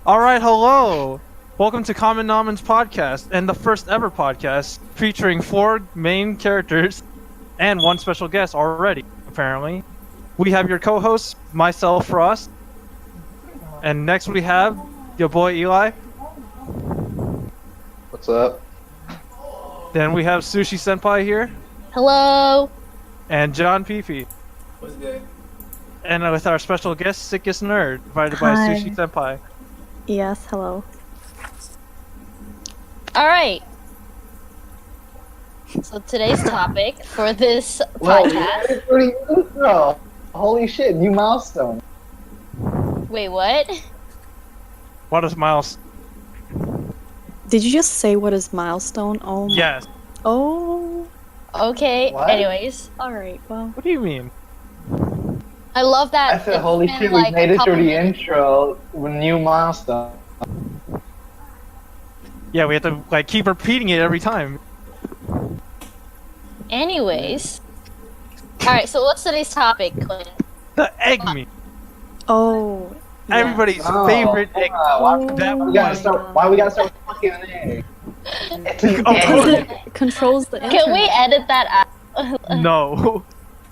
Alright, hello! Welcome to Common Nommons podcast, and the first ever podcast featuring 4 main characters and 1 special guest already, apparently. We have your co-host, myself, Frost, and next we have your boy Eli. What's up? Then we have SushiSenpai here. Hello! And John Peepee. What's good? And with our special guest, SickestNerd, invited by Hi. SushiSenpai. Yes, hello. Alright. So today's topic for this Well, podcast... pretty good, bro. Holy shit, new milestone. Wait, what? What is Miles? Did you just say what is milestone? Oh my. Yes. Oh. Okay, What? anyways. Alright, well. What do you mean? I love that. I said, it's holy been, shit, like, we made a it couple through the minutes. intro with new milestone. Yeah, we have to like keep repeating it every time. Anyways. Alright, so what's today's topic, Clint? The egg meat. Oh. yeah. Everybody's Oh, favorite egg. why, That we one. gotta start, why we gotta start fucking an egg? It's an Of Because egg. it controls the internet. Can we edit that out? No.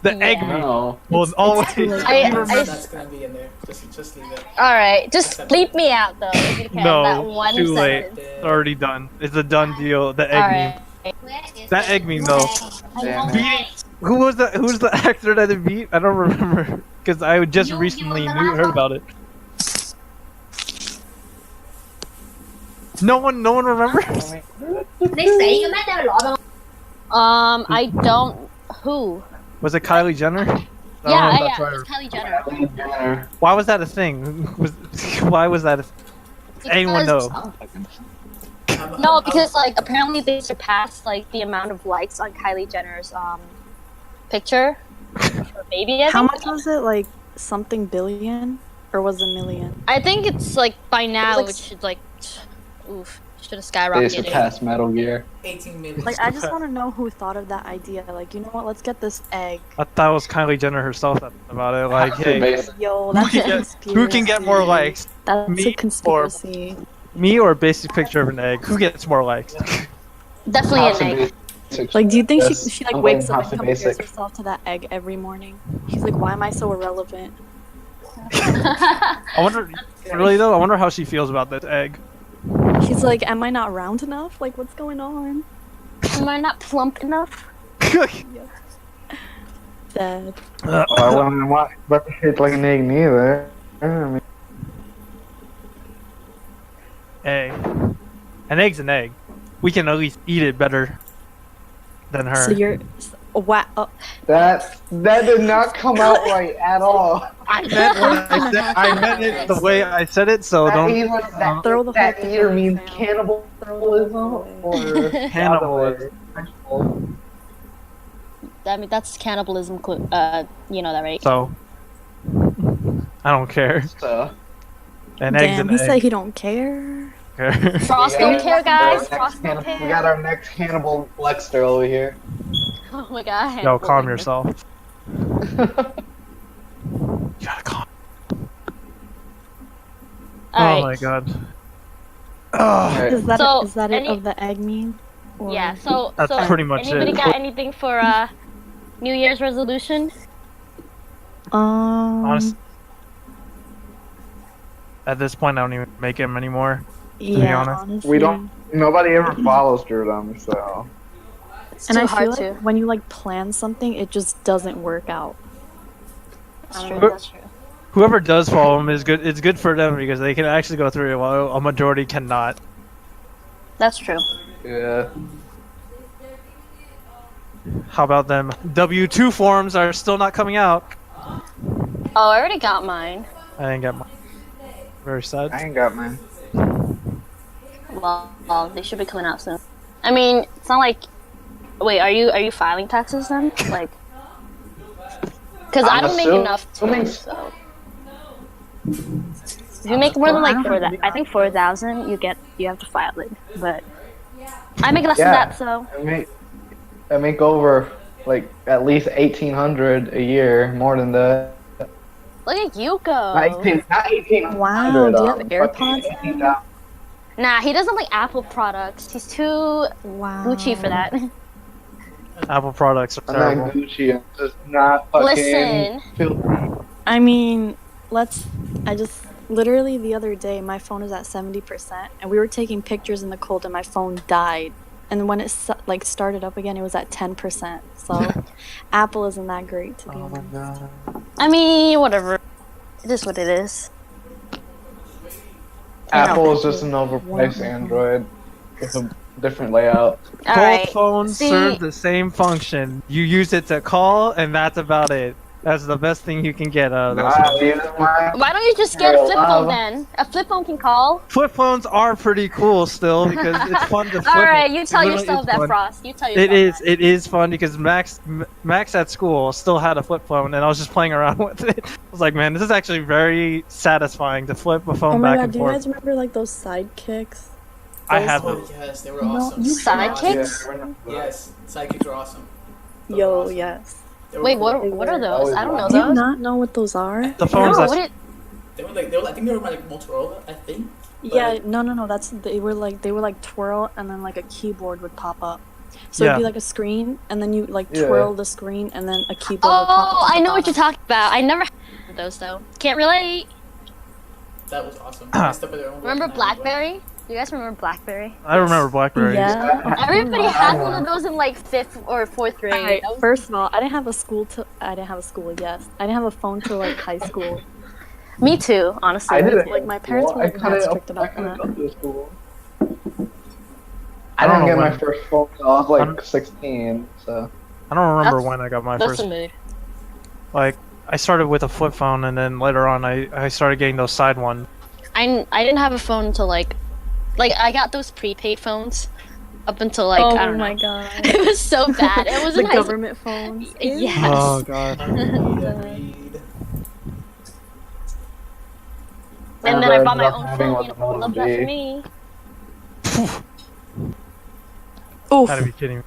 The egg Yeah. meat No. was always. too late. That's gonna be in there. Just leave it. Alright, just bleep me out though, if you can. No, that one too late. sentence. It's already done. It's a done deal. The egg Alright. meme. That egg meme though. Damn it. Beating. Who's the actor that it beat? I don't remember because I just recently heard about it. No one remembers. I don't... Who? Was it Kylie Jenner? I don't know Yeah, if that's yeah, right. it's Kylie Jenner. Why was that a thing? Why was that? Anyone Because- know? No, because like apparently they surpassed like the amount of likes on Kylie Jenner's picture. Her baby, I How think. much was it? Like something billion? Or was it a million? I think it's like by now like it should like, oof, should have They skyrocketed. surpassed Metal Gear. 18 minutes. Like, I just want to know who thought of that idea. Like, you know what? Let's get this egg. I thought it was Kylie Jenner herself that about it. Like, hey, Yo, that's a conspiracy. who can get more likes? That's Me a conspiracy. Me or a basic picture of an egg? Who gets more likes? Definitely an egg. Like, do you think Yes, she like I'm wakes going up and House of compares Basic. herself to that egg every morning? She's like, why am I so irrelevant? I wonder, really though, I wonder how she feels about this egg. She's like, am I not round enough? Like, what's going on? Am I not plump enough? Sad. Oh, I wouldn't want but shit like an egg neither. I mean, Egg. An egg's an egg. We can at least eat it better than her. So you're, wow. that did not come out right at all. I meant it the way I said it, so That don't. either, that, Throw the that whole either thing means out. cannibalism or Cannibalism. I mean that's cannibalism. You know that, right? So I don't care. So, An egg's Damn, an he said egg. he don't care. Frost we don't got care, guys. our Frost next don't we care. got our next cannibal Lexter over here. Oh my god. Yo, calm yourself. You gotta calm. Oh Alright. my god. Ugh. Is that So, is that it any- of the egg meme? Or- Yeah. So That's so pretty much anybody it. got anything for New Year's resolution? Honest. At this point, I don't even make them anymore. Yeah, honest. honestly. We don't. Nobody ever follows through them, so. It's And too I hard feel to. like when you like plan something, it just doesn't work out. That's true. But- That's true. Whoever does follow them is good. It's good for them because they can actually go through it, while a majority cannot. That's true. Yeah. How about them? W2 forms are still not coming out. Oh, I already got mine. I didn't get mine. Very sad. I ain't got mine. Well, they should be coming out soon. I mean, it's not like. Wait, are you filing taxes then? Like, because I I'm don't make assuming- enough. assuming- So. If you make more than like I think 4,000, you have to file it. But I make less Yeah. than that, so I make over like at least 1,800 a year, more than that. Look at you go. Not 1800. Wow, do you have fucking AirPods? 18,000. Nah, he doesn't like Apple products. He's too Wow. Gucci for that. Apple products are I'm terrible. not Gucci. I'm just not fucking. Listen. filthy. I mean, I just literally the other day my phone is at 70% and we were taking pictures in the cold and my phone died. And when it like started up again, it was at 10%. So Apple isn't that great to be Oh my honest. god. I mean, whatever. It is what it is. Apple is just an overpriced Android with a different layout. Both Alright. phones See- serve the same function. You use it to call, and that's about it. That's the best thing you can get out of those. Nah, neither am I. Why don't you just get a flip phone Love. then? A flip phone can call. Flip phones are pretty cool still because it's fun to flip. Alright, it. you tell Literally, yourself it's that, fun. Frost. You tell yourself It is. that. It is fun because Max at school still had a flip phone, and I was just playing around with it. I was like, man, this is actually very satisfying to flip a phone Oh my back god, and do you forth. guys remember like those sidekicks? I Those- have Oh them. yes, they were No, awesome. you Sidekicks? Yeah, we're not- Yes, sidekicks were awesome. They were Yo, awesome. yes. They were Wait, cool. what are those? I don't know Do you those. not know what those are? The No, phones that what it, They were like I think they were like Motorola. I think. But, Yeah, no. They were like twirl, and then like a keyboard would pop up. So it'd be Yeah. like a screen, and then you like Yeah. twirl the screen, and then a keyboard would pop up. Oh, at I the know what you're bottom. talking about. I never had those though. Can't relate. That was awesome. They stepped in their own Remember world and I was BlackBerry? You guys remember BlackBerry? I remember BlackBerry. Yeah. Everybody had one of those in like 5th or 4th grade. Alright, That was- first of all, I didn't have a school. Yes, I didn't have a phone till like high school. Me too, honestly. I didn't. Like my parents Well, I weren't that couldn't- strict I about couldn't that. go to school. I I don't didn't know get my when. first phone until I was like I'm- 16. So I don't remember That's- when I got my That's first. the mood. Like, I started with a flip phone, and then later on, I started getting those side ones. I didn't have a phone until like I got those prepaid phones up until like oh I don't my know. god. It was so bad. It was The in high school. government phones. Yes. Oh god. Agreed. And then I never bought my ended up own having phone. what You the know, Model love that for B. me. Oof. Gotta be kidding me.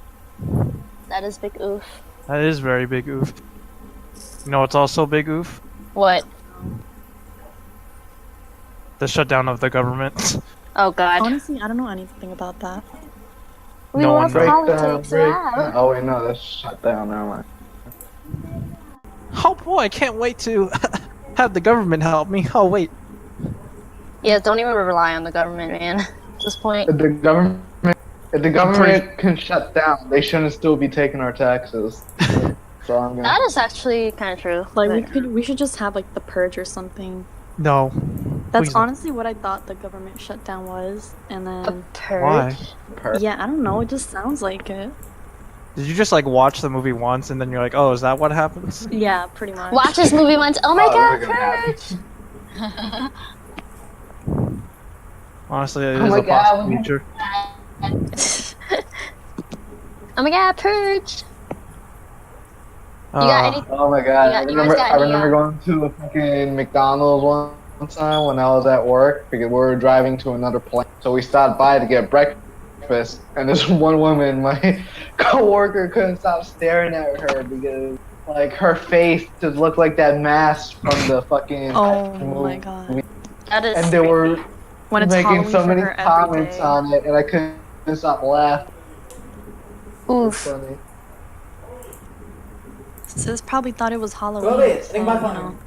That is big oof. That is very big oof. You know what's also big oof? What? The shutdown of the government. Oh god. Honestly, I don't know anything about that. We No love one knows. politics. Wow. Oh wait, no, that's shut down. Never mind. Oh boy, I can't wait to have the government help me. Oh wait. Yeah, don't even rely on the government, man. At this point. If the government can shut down, they shouldn't still be taking our taxes. So I'm gonna. That is actually kind of true. Like but- we should just have like the purge or something. No. That's Please don't. honestly what I thought the government shutdown was, and a then purge. Why? yeah, I don't know, it just sounds like it. Did you just like watch the movie once and then you're like, oh, is that what happens? Yeah, pretty much. Watch this movie once. Oh my Oh, god, we're gonna have purge! Honestly, it Oh is my a God. possible future. Oh my god, purge! You got any? Oh my god! You guys got I any, remember going to a fucking McDonald's one time when I was at work because we were driving to another place. So we stopped by to get breakfast, and this one woman, my coworker, couldn't stop staring at her because like her face just looked like that mask from the fucking. Oh movie. my god. That is. And they were When it's making Halloween so for many her every comments day. on it, and I couldn't stop laughing. Oof. Funny. Sis probably thought it was Halloween. Go ahead, so, think my you phone. know,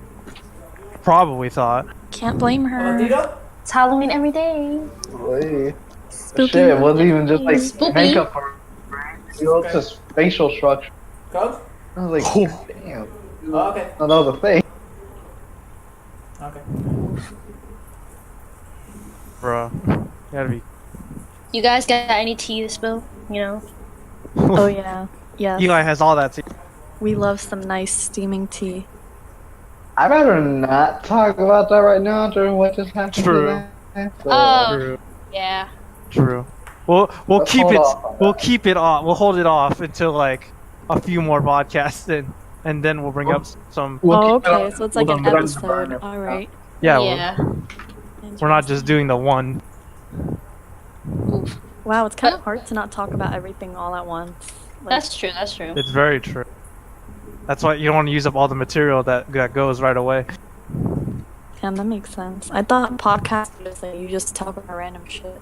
Probably thought. can't blame her. Tito? It's Halloween every day. Wait. Spooky Shit, it wasn't even just like Spooky. makeup or you know, it's just facial structure. Coke? I was like, Oh. damn. Oh, okay. No, that was a thing. Okay. Bruh. Gotta be. You guys got any tea to spill? You know. Oh yeah. Yes. Eli has all that. We love some nice steaming tea. I'd rather not talk about that right now during what just happened. True. Today. So, Oh. True. Yeah. True. We'll Let's keep hold it. off on We'll that. keep it off. We'll hold it off until like a few more podcasts in, and then we'll bring up some. We'll Oh, keep it okay. on- So it's like we'll an put it on the episode. burner. All right. Yeah. Yeah. We're not just doing the one. Oof. Wow, it's kind of hard to not talk about everything all at once. Like, That's true. That's true. It's very true. That's why you don't want to use up all the material that goes right away. Damn, that makes sense. I thought podcast was like you just talk about random shit.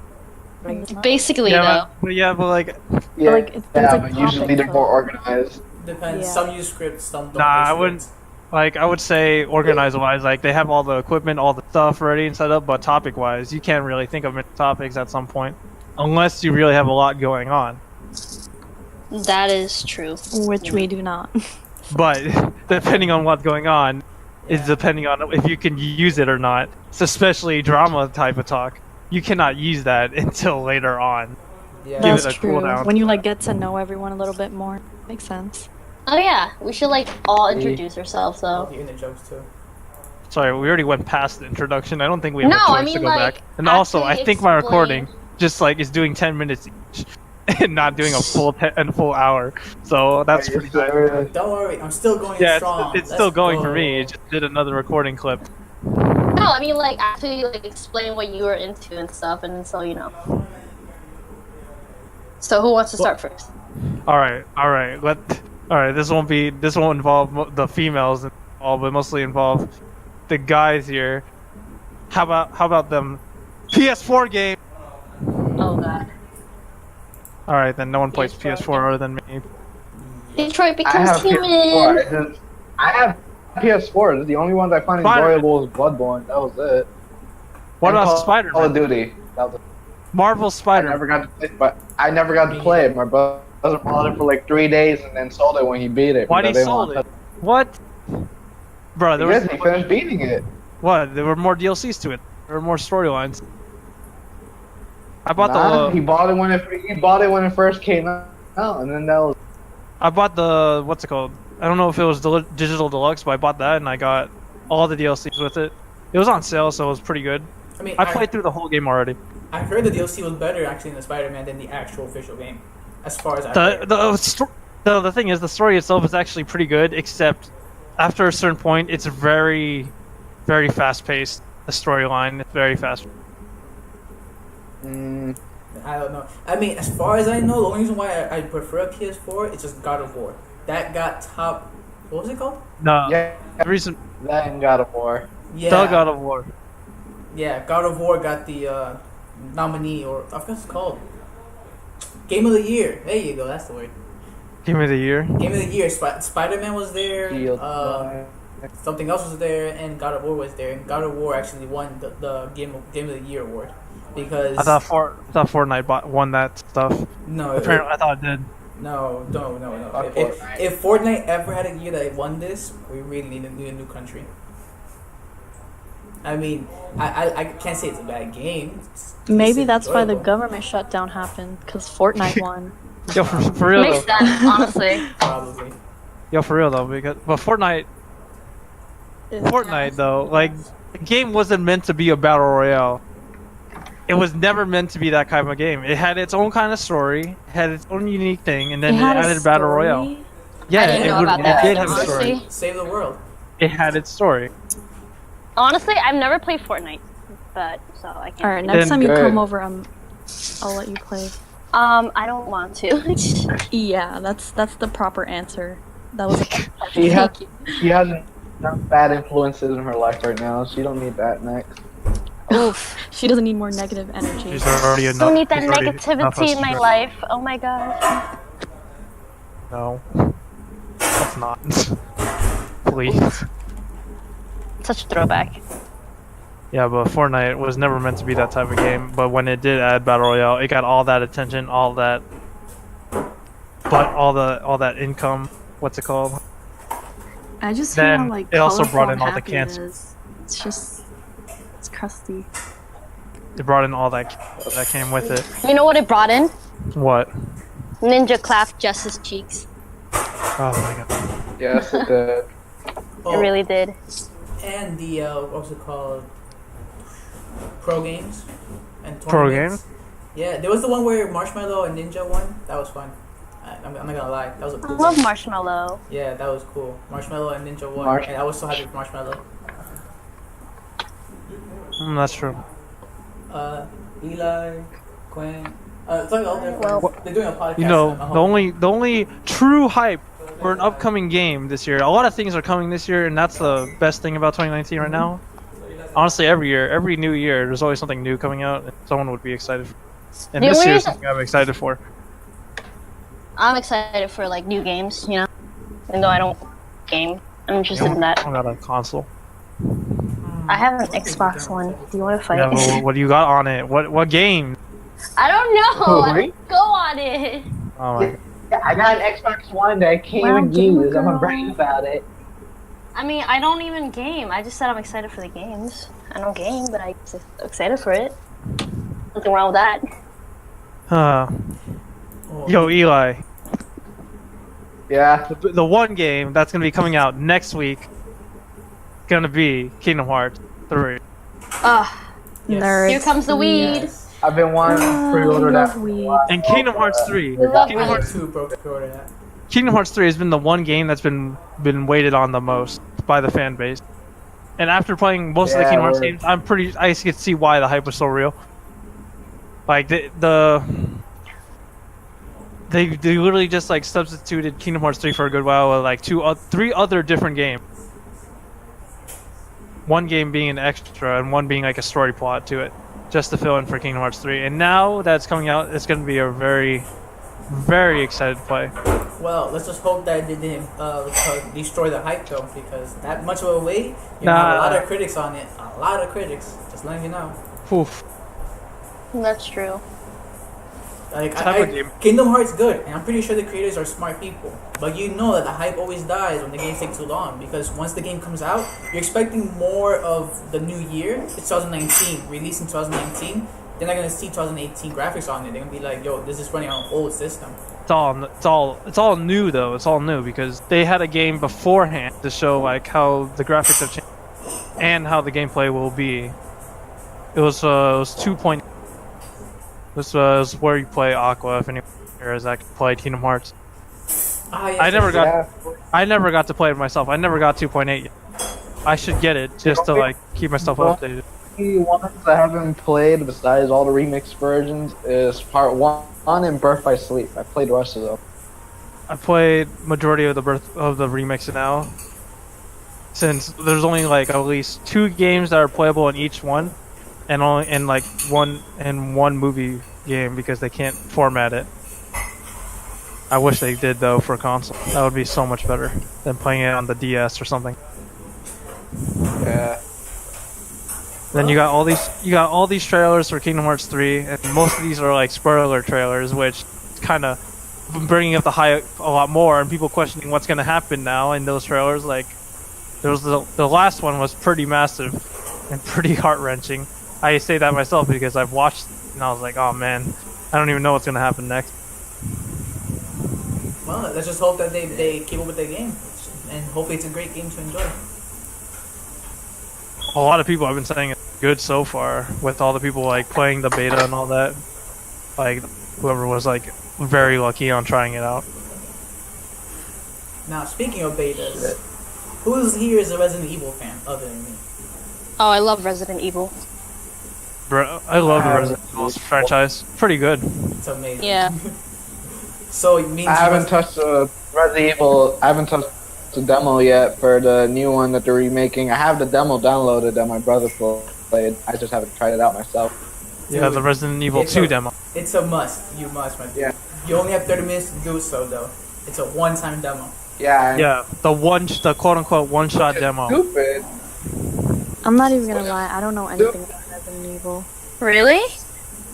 Like, it's not. Basically, Yeah, though. but like, Yeah, like, there's, like, but usually topics, they're more so- organized. Depends. Yeah. Some use scripts, some don't. nah, I use wouldn't. scripts. Like, I would say organize-wise, like they have all the equipment, all the stuff ready and set up, but topic-wise, you can't really think of many topics at some point, unless you really have a lot going on. That is true. Which we do not. But depending on what's going on, is Yeah. depending on if you can use it or not. It's especially drama type of talk. You cannot use that until later on. Yeah. Give it That's a true. cooldown. When you like get to know everyone a little bit more, makes sense. Oh yeah, we should like all introduce ourselves though. The unit jokes too. Sorry, we already went past the introduction. I don't think we have No, a choice I mean, to go like, back. And also, I actually think my explain- recording just like is doing 10 minutes each, and not doing a full hour. So that's pretty good. Don't worry, I'm still going Yeah, strong. it's still Let's going for go. me. It just did another recording clip. No, I mean like actually like explain what you were into and stuff, and so you know. So who wants to start first? All right. All right. This won't involve the females involved, but mostly involve the guys here. How about them? PS4 game. Oh god. All right, then no one plays PS4 PS4 other than me. Detroit I becomes have human. PS4. I have PS4. The only ones I find Spider- enjoyable is Bloodborne. That was it. What And about Call of Spider-Man? Duty. That was it. Marvel I Spider-Man. never got to play, but I never got to play it. My brother bought it for like 3 days and then sold it when he beat it. Why did because he I didn't sold want it? to- What? Bro, there Because was he finished beating it. what? There were more DLCs to it. There were more storylines. I bought Nah, the he bought it when it first came out, and then that was. I bought the what's it called? I don't know if it was digital deluxe, but I bought that and I got all the DLCs with it. It was on sale, so it was pretty good. I mean, I played through the whole game already. I heard the DLC was better actually in the Spider-Man than the actual official game, as far as I The heard. the thing is, the story itself is actually pretty good, except after a certain point, it's very, very fast paced. The storyline is very fast. Mm, I don't know. I mean, as far as I know, the only reason why I prefer a PS4 is just God of War. That got top. What was it called? No, yeah, the reason that and God of War. Yeah. the God of War. Yeah, God of War got the nominee, or I forgot what it's called. Game of the Year. There you go. That's the word. Game of the year. Game of the Year. Spider-Man was there. Shield. Something else was there, and God of War was there. And God of War actually won the Game of the Year award because I thought Fortnite won that stuff. no, Apparently, I thought it did. no. Not If, Fortnite. if Fortnite ever had a year that it won this, we really need a new country. I mean, I can't say it's a bad game. Maybe It's that's why the enjoyable. government shutdown happened, because Fortnite won. Yo, for real Makes though. sense, honestly. Probably. Yo, for real though, because but Fortnite though, like the game wasn't meant to be a battle royale. It was never meant to be that kind of a game. It had its own kind of story, had its own unique thing, and then it had a added battle royale. story? Yeah, I didn't it know would. about It that, did have a honestly. story. Save the world. It had its story. Honestly, I've never played Fortnite, but so I can't. All right, say. next Then time you good. come over, I'll let you play. I don't want to. Yeah, that's the proper answer. That was. She has Thank you. she has enough bad influences in her life right now. She don't need that next. Oof. She doesn't need more negative energy. She's already enough. Don't need that she's already enough negativity in my stress. life. Oh my god. No, that's not. Please. Such a throwback. Yeah, but Fortnite was never meant to be that type of game. But when it did add battle royale, it got all that attention, all that, all that income. What's it called? I just Then hate how like it also colorful brought in and all the happy it cancer. is. It's just, it's crusty. It brought in all that came with it. You know what it brought in? What? Ninja clapped Justice cheeks. Oh my god. Yes, it did. It Oh, really did. and the what's it called? Pro games and Pro tournaments. Yeah, there was the one where Marshmallow and Ninja won. That was fun. I'm not gonna lie, that was a I cool love game. Marshmallow. Yeah, that was cool. Marshmallow and Ninja won, Marsh- and I was so happy for Marshmallow. That's true. Eli, Quinn. It's like all their Well- friends. They're doing a podcast. You know, at the only true hype for an upcoming game this year. A lot of things are coming this year, and that's the best thing about 2019 right now. Honestly, every year, every new year, there's always something new coming out, and someone would be excited. And The this only year is reason- something I'm excited for. I'm excited for like new games, you know. Even though I don't game, I'm interested in that. I got a console. I have an Xbox One. Do you want to fight? Yeah, well, what do you got on it? What game? I don't know. I Wait. don't go on it. Oh my. Yeah, I got an Xbox One that I can't Well, even game use. I'm girl. a brain about it. I mean, I don't even game. I just said I'm excited for the games. I don't game, but I'm excited for it. Nothing wrong with that. Yo, Eli, Yeah. the one game that's gonna be coming out next week, gonna be Kingdom Hearts 3. Ugh. Yes. Nerds. Here comes the weed. Yes. I've been wanting to pre-order that. love weed. And Kingdom Hearts 3. We love Kingdom weed. Hearts, Two broke to pre-order that. Kingdom Hearts 3 has been the one game that's been waited on the most by the fan base. And after playing most of the Yeah, Kingdom Hearts word. games, I can see why the hype was so real. Like they literally just like substituted Kingdom Hearts 3 for a good while with like three other different games. One game being an extra and one being like a story plot to it, just to fill in for Kingdom Hearts 3. And now that it's coming out, it's going to be a very, very excited play. Well, let's just hope that it didn't destroy the hype though, because that much of a wait, you have a Nah. lot of critics on it. A lot of critics. Just letting you know. Oof. That's true. Like Type of game. Kingdom Hearts good, and I'm pretty sure the creators are smart people. But you know that the hype always dies when the games take too long, because once the game comes out, you're expecting more of the new year. It's 2019, released in 2019. They're not gonna see 2018 graphics on it. They're gonna be like, "Yo, this is running on an old system." It's all new though. It's all new because they had a game beforehand to show like how the graphics have changed and how the gameplay will be. It was 2. This was where you play Aqua. If anyone here has actually played Kingdom Hearts, Ah, yes, I never got. Yeah. I never got to play it myself. I never got 2.8 yet. I should get it just to like keep myself updated. The ones I haven't played besides all the remix versions is part 1 and Birth by Sleep. I played the rest of them. I played majority of the remix now. Since there's only like at least 2 games that are playable in each one, and only in like one movie game because they can't format it. I wish they did though for console. That would be so much better than playing it on the DS or something. Yeah. Then you got all these trailers for Kingdom Hearts 3, and most of these are like spoiler trailers, which kind of bringing up the hype a lot more, and people questioning what's going to happen now in those trailers. Like, there was the last one was pretty massive and pretty heart wrenching. I say that myself because I've watched it and I was like, oh man, I don't even know what's going to happen next. Well, let's just hope that they keep up with their game, and hopefully it's a great game to enjoy. A lot of people have been saying it's good so far, with all the people like playing the beta and all that. Like, whoever was like very lucky on trying it out. Now, speaking of betas, who's here is a Resident Evil fan other than me? Oh, I love Resident Evil. Bro, I love the Resident Evil franchise. Pretty good. It's amazing. Yeah. So it means I haven't touched Resident Evil. I haven't touched the demo yet for the new one that they're remaking. I have the demo downloaded that my brother played. I just haven't tried it out myself. Yeah, the Resident Evil 2 demo. It's a must. You must, my dude. Yeah. You only have 30 minutes to do so, though. It's a one-time demo. Yeah. Yeah, the quote-unquote one-shot demo. Stupid. I'm not even gonna lie, I don't know anything about Resident Evil. Really?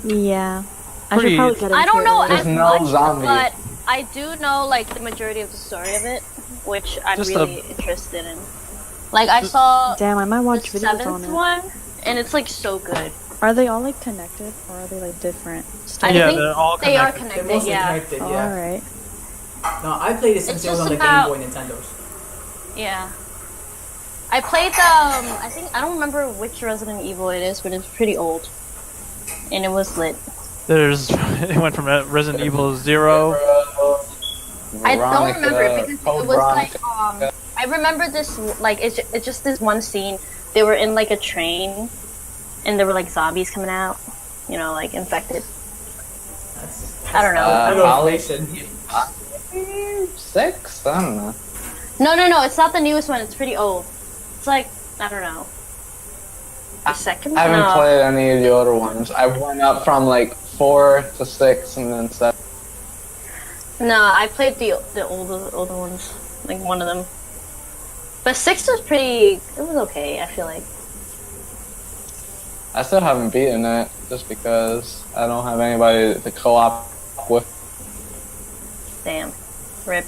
Yeah. I Pretty- should probably get into I don't know it. as There's no much, zombie. but I do know like the majority of the story of it, which I'm Just really interested in. Like I saw Damn, I might the watch videos on 7th it. one, and it's like so good. Are they all like connected or are they like different? I Yeah, think they're all they are connected. They're connected. mostly Yeah, connected, yeah. Alright. No, I played it since It's it was just on the about- Game Boy Nintendos. yeah. I played I think I don't remember which Resident Evil it is, but it's pretty old, and it was lit. There's it went from Resident Evil 0. I don't Veronica, remember it because Code it was like Veronica. I remember this like it's just this one scene. They were in like a train, and there were like zombies coming out, you know, like infected. I don't know. Little Holly- information. 6? I don't know. No, it's not the newest one. It's pretty old. It's like I don't know. The second? I haven't No. played any of the other ones. I went up from like 4 to 6 and then 7. No, I played the older ones, like one of them. But 6 was pretty. It was okay. I feel like. I still haven't beaten it just because I don't have anybody to co-op with. Damn. Rip.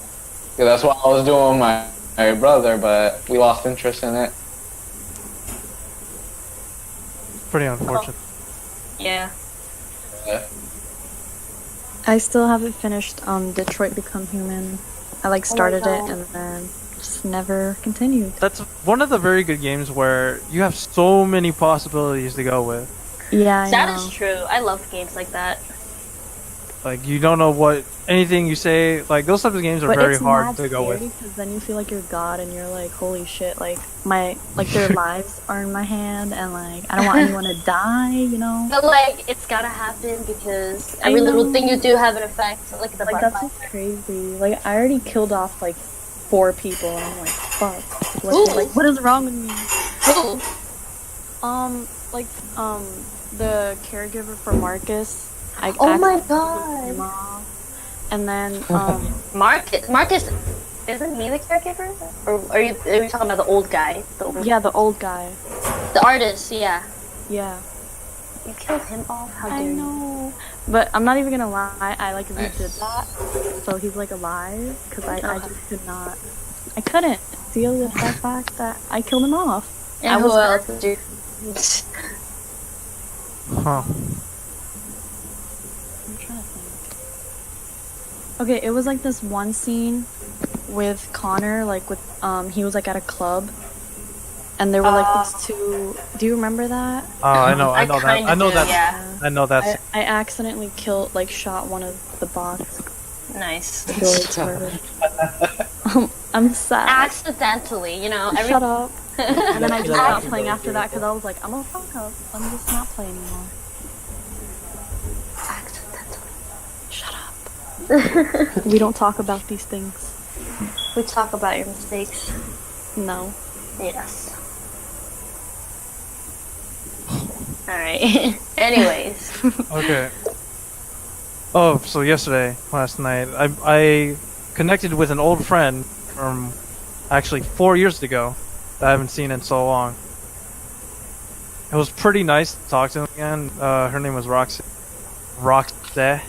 Yeah, that's what I was doing with my brother, but we lost interest in it. Pretty unfortunate. Yeah. Yeah. I still haven't finished Detroit Become Human. I like started it and then just never continued. That's one of the very good games where you have so many possibilities to go with. Yeah, I That know. is true. I love games like that. Like, you don't know what anything you say. Like, those types of games are But very it's hard mad to go scary with. because then you feel like you're God and you're like, holy shit, like their lives are in my hand and like I don't want anyone to die, you know? But like, it's gotta happen because I every little know. thing you do have an effect. Like the Like that's just crazy. Like I already killed off like 4 people and I'm like, fuck. What is wrong with me? Ooh. The caregiver for Marcus. Oh my accidentally God. killed him off. And then Marcus, isn't he the caregiver? Or are you talking about the old guy? yeah, the old guy. The artist, yeah. Yeah. You killed him off? How I dare you? know. But I'm not even gonna lie, I like redid that. So he's like alive because I just could not. I couldn't deal with the fact that I killed him off. And I who was else did you? Huh. I'm trying to think. Okay, it was like this one scene with Connor, like with he was like at a club, and there were like these 2. Do you remember that? Oh, I know that. kinda I know do, that. Yeah. I know that. I accidentally shot one of the bots. Nice. Really retarded. I'm sad. Accidentally, you know. Shut up. And then I just stopped Yeah. playing after that because I was like, I'm gonna fuck up. Let me just not play anymore. Accidentally. Shut up. We don't talk about these things. We talk about your mistakes. No. Yes. Alright. Anyways. Okay. Oh, so last night, I connected with an old friend from actually 4 years ago that I haven't seen in so long. It was pretty nice to talk to him again. Her name was Roxy. I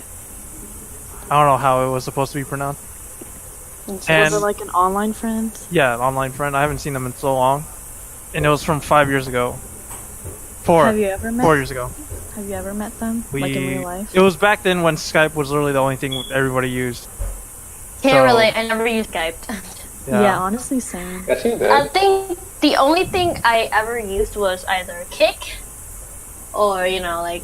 don't know how it was supposed to be pronounced. Was And- it like an online friend? Yeah, an online friend. I haven't seen them in so long. And it was from 5 years ago. 4. Have you ever met? 4 years ago. Have you ever met them? Like in real life? It was back then when Skype was literally the only thing everybody used. Can't So- relate. I never used Skype. Yeah. Honestly, same. Yes, you did. I think the only thing I ever used was either Kick or, you know, like.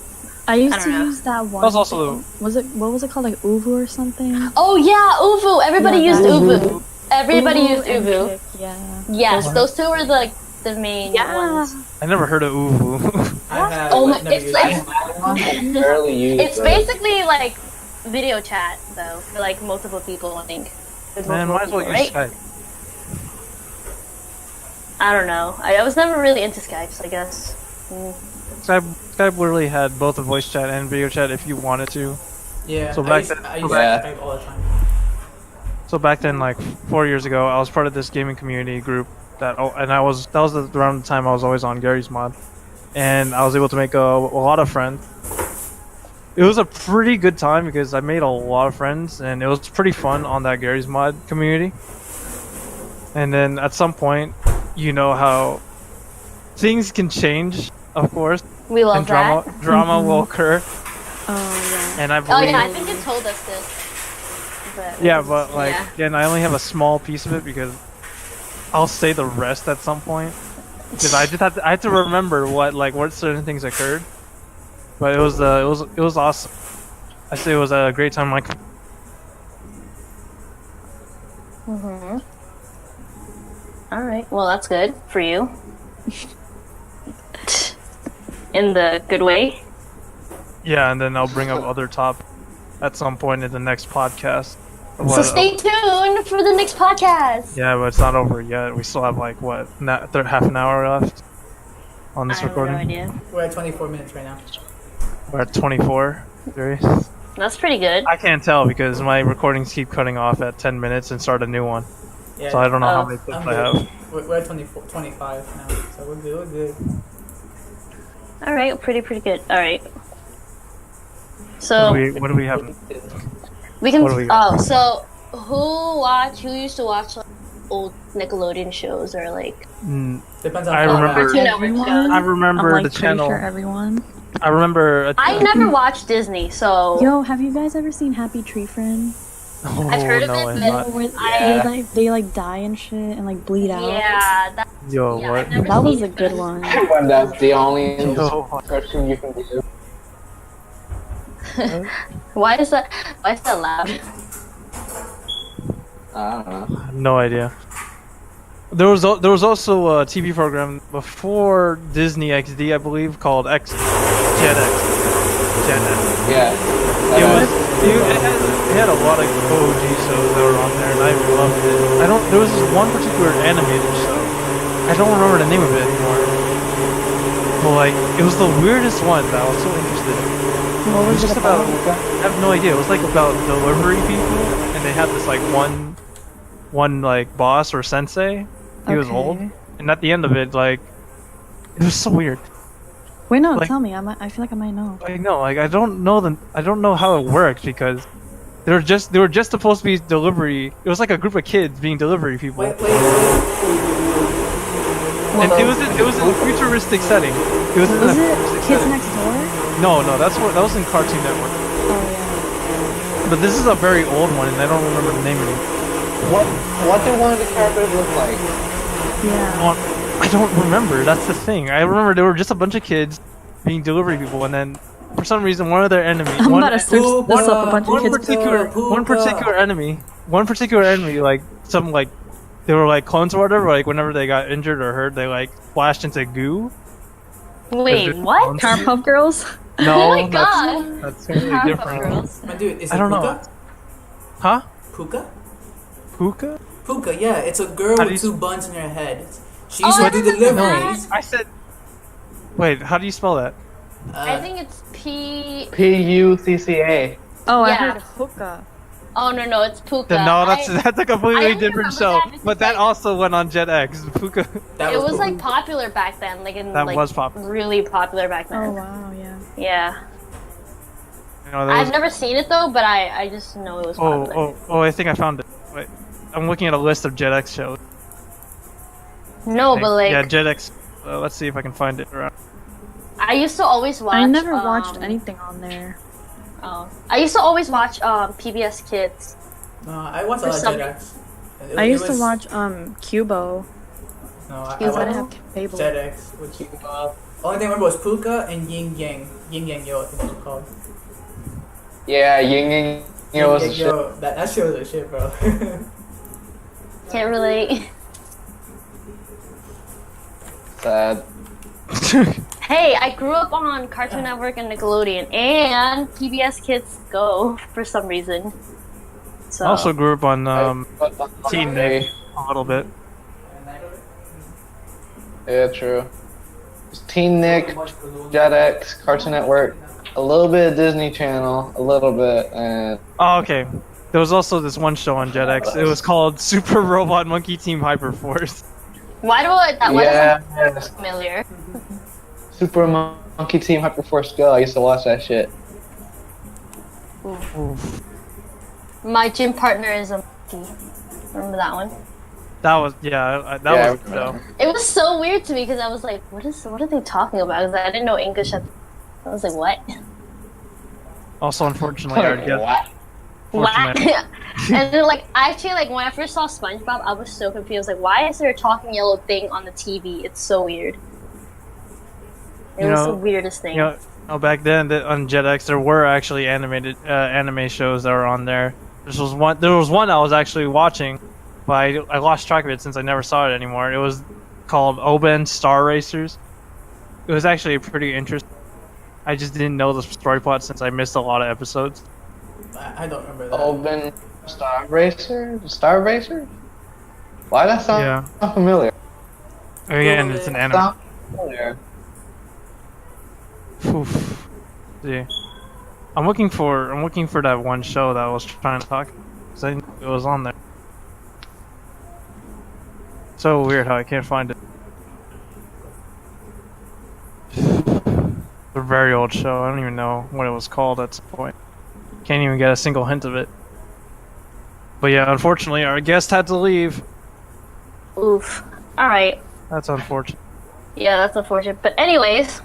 I used I to don't know. use that one. That was also what was it called, like Uvu or something? Oh, yeah, Uvu. Everybody Yeah, used that- Uvu. Everybody used and Uvu. Kick, yeah. Yes, those two were the main Yeah. ones. I never heard of Uvu. I have Oh my, never it's used it. Barely used it's it. basically like video chat though for like multiple people. I think. With Man, multiple might as well people, use right? Skype. I don't know. I was never really into Skypes. I guess. Skype literally had both a voice chat and video chat if you wanted to. Yeah, So I back use, then- I use Yeah. Skype all the time. So back then, like 4 years ago, I was part of this gaming community group that was around the time I was always on Gary's mod, and I was able to make a lot of friends. It was a pretty good time because I made a lot of friends, and it was pretty fun on that Gary's mod community. And then at some point, you know how things can change, of course, We love and drama that. drama will occur. Oh yeah. And I Oh believe, yeah, I think you told us this. But, yeah, but like, yeah. again, I only have a small piece of it because I'll say the rest at some point. Because I had to remember what certain things occurred. But it was awesome. I say it was a great time. Like, Mhm. All right. Well, that's good for you. In the good way. yeah, and then I'll bring up other at some point in the next podcast. So stay tuned for the next podcast. Yeah, but it's not over yet. We still have half an hour left. on this I have recording? no idea. We're at 24 minutes right now. We're at 24. Serious? That's pretty good. I can't tell because my recordings keep cutting off at 10 minutes and start a new one. Yeah, So I don't know how Oh. many clips I'm I good. have. We're at 25 now, so we're good. We're good. All right, pretty good. All right. So What do we have? we can. what do we got? Oh, so who used to watch like, old Nickelodeon shows or like Mm, Depends on I how remember- Cartoon Network Everyone? shows? I I'm remember like the pretty channel. sure everyone. I remember. I never watched Disney, so Yo, have you guys ever seen Happy Tree Friend? Oh, I've heard of no, it, I'm but- not. Where I- they like die and shit and like bleed out. yeah, that, Yo, yeah, what? I've never That was seen a it, good but- one. When that's the only Yo, description you can do. Why is that loud? I don't know. I have no idea. There was also a TV program before Disney XD, I believe, called Jetix. Yeah. It had a lot of OG shows that were on there, and I loved it. There was this one particular animated show. I don't remember the name of it anymore. But like, it was the weirdest one that I was so interested in. What It was was it just about? I have no idea. It was like about delivery people, and they had this like one like boss or sensei. He was old, Okay. and at the end of it, like, it was so weird. Wait, no, Like- tell me. I feel like I might know. I know, like, I don't know how it worked because they were just supposed to be delivery. It was like a group of kids being delivery people, Wait. and it was in a futuristic setting. It was in a Was futuristic it Kids setting. Next Door? No, that was in Cartoon Network. Oh But this is a very old one, and I don't remember the name anymore. What did one of the characters look like? yeah. I don't remember. That's the thing. I remember there were just a bunch of kids being delivery people, and then for some reason one of their enemies. I'm one, about to search this up. A bunch of one kids. particular enemy, like some like they were like clones or whatever. Like whenever they got injured or hurt, they like splashed into goo. Wait, Is it- what? Powerpuff Girls? No, Oh my god! that's totally Powerpuff different. Girls. My dude, is it I don't know. Puka? Huh? Puka? Puka? Puka, yeah. It's a girl How do with you- two buns in her head. She Oh, used I to do remember deliveries. I said. Wait, how do you spell that? I think it's P. Pucca. Oh, I Yeah. heard hookah. Oh no, it's Puka. No, that's a I completely only different remember show. that because, But that like- also went on Jetix. Puka. That It was cool. like popular back then, like in That like was popular. really popular back then. Oh wow, yeah. Yeah, You know, there I've was- never seen it though, but I just know it was popular. Oh! I think I found it. Wait, I'm looking at a list of Jetix shows. No, but like yeah, Jetix. Let's see if I can find it around. I used to always watch. I never watched anything on there. Oh, I used to always watch PBS Kids. I watched a lot of some- Jetix. I used to watch Cubo No, I because I Cubo? didn't have cable. Jetix. Which only thing I remember was Puka and Yin Yang. Yin Yang Yo, I think it was called. Yeah, Ying Ying. You know, was the Yang shit. Yo. That show was a shit, bro. Can't relate. Sad. Hey, I grew up on Cartoon Network and Nickelodeon and PBS Kids Go for some reason. So I also grew up on Teen Nick a little bit. Yeah, true. It's Teen Nick, Jetix, Cartoon Network, a little bit of Disney Channel, a little bit, and Oh, okay. There was also this one show on Jetix. It was called Super Robot Monkey Team Hyperforce. why do I that? Why yeah, doesn't that sound familiar? Super Monkey Team Hyperforce Go. I used to watch that shit. My gym partner is a monkey. Remember that one? That was that Yeah, was a show. It was so weird to me because I was like, what are they talking about? Because I didn't know English. I was like, what? Also, unfortunately, I already What? What? Fortunately. And then, like, actually, like when I first saw SpongeBob, I was so confused. Like, why is there a talking yellow thing on the TV? It's so weird. It You was know- the weirdest thing. Back then on Jetix, there were actually animated anime shows that were on there. There was one I was actually watching, but I lost track of it since I never saw it anymore. It was called Oben Star Racers. It was actually pretty interesting. I just didn't know the story plot since I missed a lot of episodes. I don't remember that. Open Star Racer? Star Racer? Why that sound Yeah. familiar? Again, it's an anime. Sound familiar. Oof. See, I'm looking for that one show that I was trying to talk, because I didn't know it was on there. So weird how I can't find it. It's a very old show. I don't even know what it was called at some point. Can't even get a single hint of it. But yeah, unfortunately, our guest had to leave. Oof. Alright. That's unfortunate. Yeah, that's unfortunate. But anyways,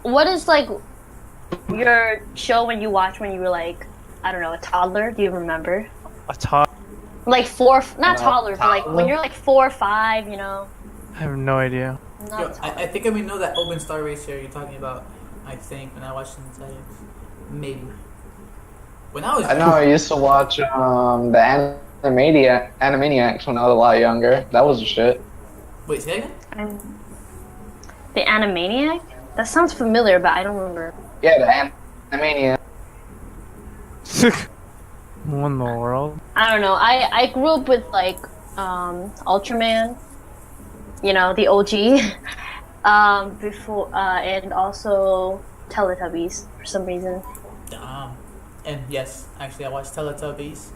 what is like your show when you watch when you were like, I don't know, a toddler? Do you remember? A top. Like not No, toddler, but like toddler? when you're like 4 or 5, you know? I have no idea. Not Yo, toddler. I think I may know that Open Star Racer you're talking about. I think when I watched it in Italian. Maybe. When I was I know I used to watch the Animaniacs when I was a lot younger. That was the shit. Wait, say that again? The Animaniac? That sounds familiar, but I don't remember. Yeah, the Animaniacs. What in the world? I don't know. I grew up with like Ultraman, you know, the OG, before and also Teletubbies for some reason. And yes, actually I watched Teletubbies.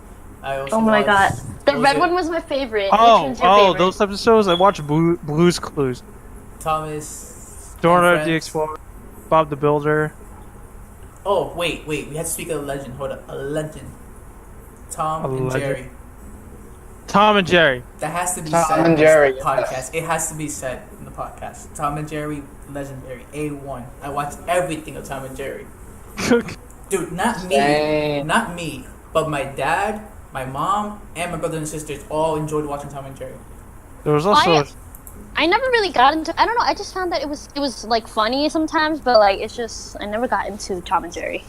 I also Oh my god, watched, the what was red it? one was my favorite. Which Oh, one's your favorite? those types of shows. I watch Blue's Clues, Thomas. Dora and the Friends. Explorer, Bob the Builder. Oh wait, we had to speak of a legend. Hold up, a legend. Tom A and legend? Jerry. Tom and Jerry. That has to be Tom said and in this Jerry, podcast. yes. It has to be said in the podcast. Tom and Jerry, legendary. A1. I watched everything of Tom and Jerry. Dude, not me. Dang. Not me. But my dad, my mom, and my brothers and sisters all enjoyed watching Tom and Jerry. There was also I never really got into. I don't know. I just found that it was like funny sometimes, but like it's just I never got into Tom and Jerry.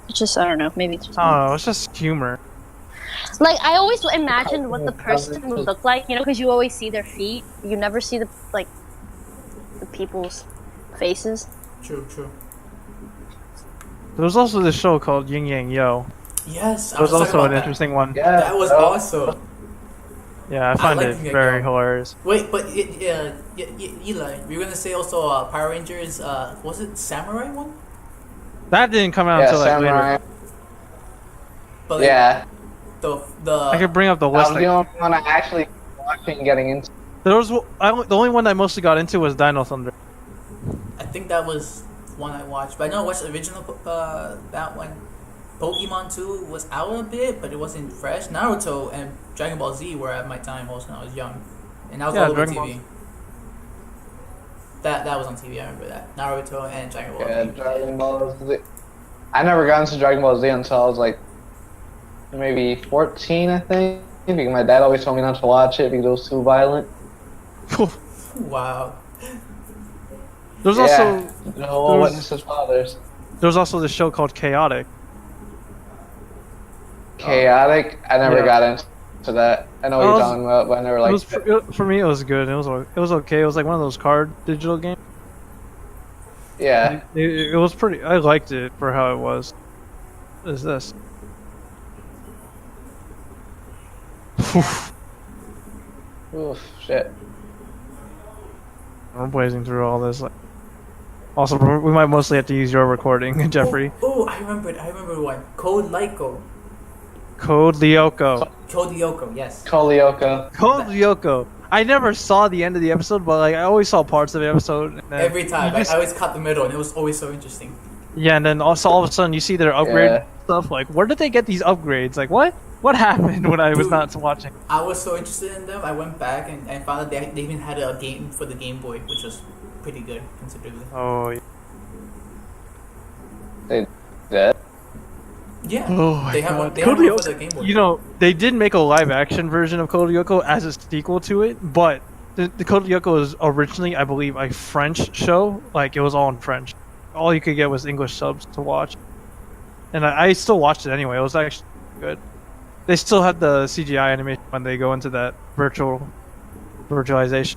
It's just I don't know. Maybe it's just I don't know. It's just humor. like I always imagined what the person would look like, you know, because you always see their feet. You never see the people's faces. True, true. There was also this show called Yin Yang Yo. Yes, It I was talking also about an that. interesting one. Yeah, That was bro. awesome. Yeah, I find like it Yin Yang very Yo. hilarious. Wait, but Eli, you were gonna say also Power Rangers. Was it Samurai one? That didn't come out Yeah, until like Samurai. later. But like, Yeah, the I could bring up the that was list. the only one I actually watching and getting into. There was the only one I mostly got into was Dino Thunder. I think that was one I watched. But I know I watched the original that one. Pokemon 2 was out a bit, but it wasn't fresh. Naruto and Dragon Ball Z were at my time also when I was young, and that was Yeah, all over Dragon Ball TV. That was on TV. I remember that Naruto and Dragon Ball Yeah, Z. Dragon Ball Z. I never got into Dragon Ball Z until I was like maybe 14, I think. Because my dad always told me not to watch it because it was too violent. Wow. There's Yeah, also the whole there's- witnesses fathers. there was also this show called Chaotic. Chaotic. I never Yeah. got into that. I know what Well, you're it was- talking about, but I never It liked was it. for me. It was good. It was okay. It was like one of those card digital games. Yeah. It was pretty. I liked it for how it was. What is this? Oof, shit. We're blazing through all this. Also, we might mostly have to use your recording, Jeffrey. Oh, I remembered one. Code Lyoko. Code Lyoko. Code Lyoko. Yes. Kolioka. Code Lyoko. I never saw the end of the episode, but like I always saw parts of the episode. And then Every time, you just- I always caught the middle, and it was always so interesting. yeah, and then also all of a sudden you see their upgrade Yeah. stuff. Like, where did they get these upgrades? Like, what? What happened when I was Dude. not watching? I was so interested in them. I went back and found out they even had a game for the Game Boy, which was pretty good considerably. Oh, yeah. They did. Yeah. Oh my They have one- god. they have Code one for Lyoko- the Game Boy. You know, they did make a live action version of Code Lyoko as a sequel to it, but the Code Lyoko was originally, I believe, a French show. Like, it was all in French. All you could get was English subs to watch. And I still watched it anyway. It was actually good. They still had the CGI animation when they go into that virtualization.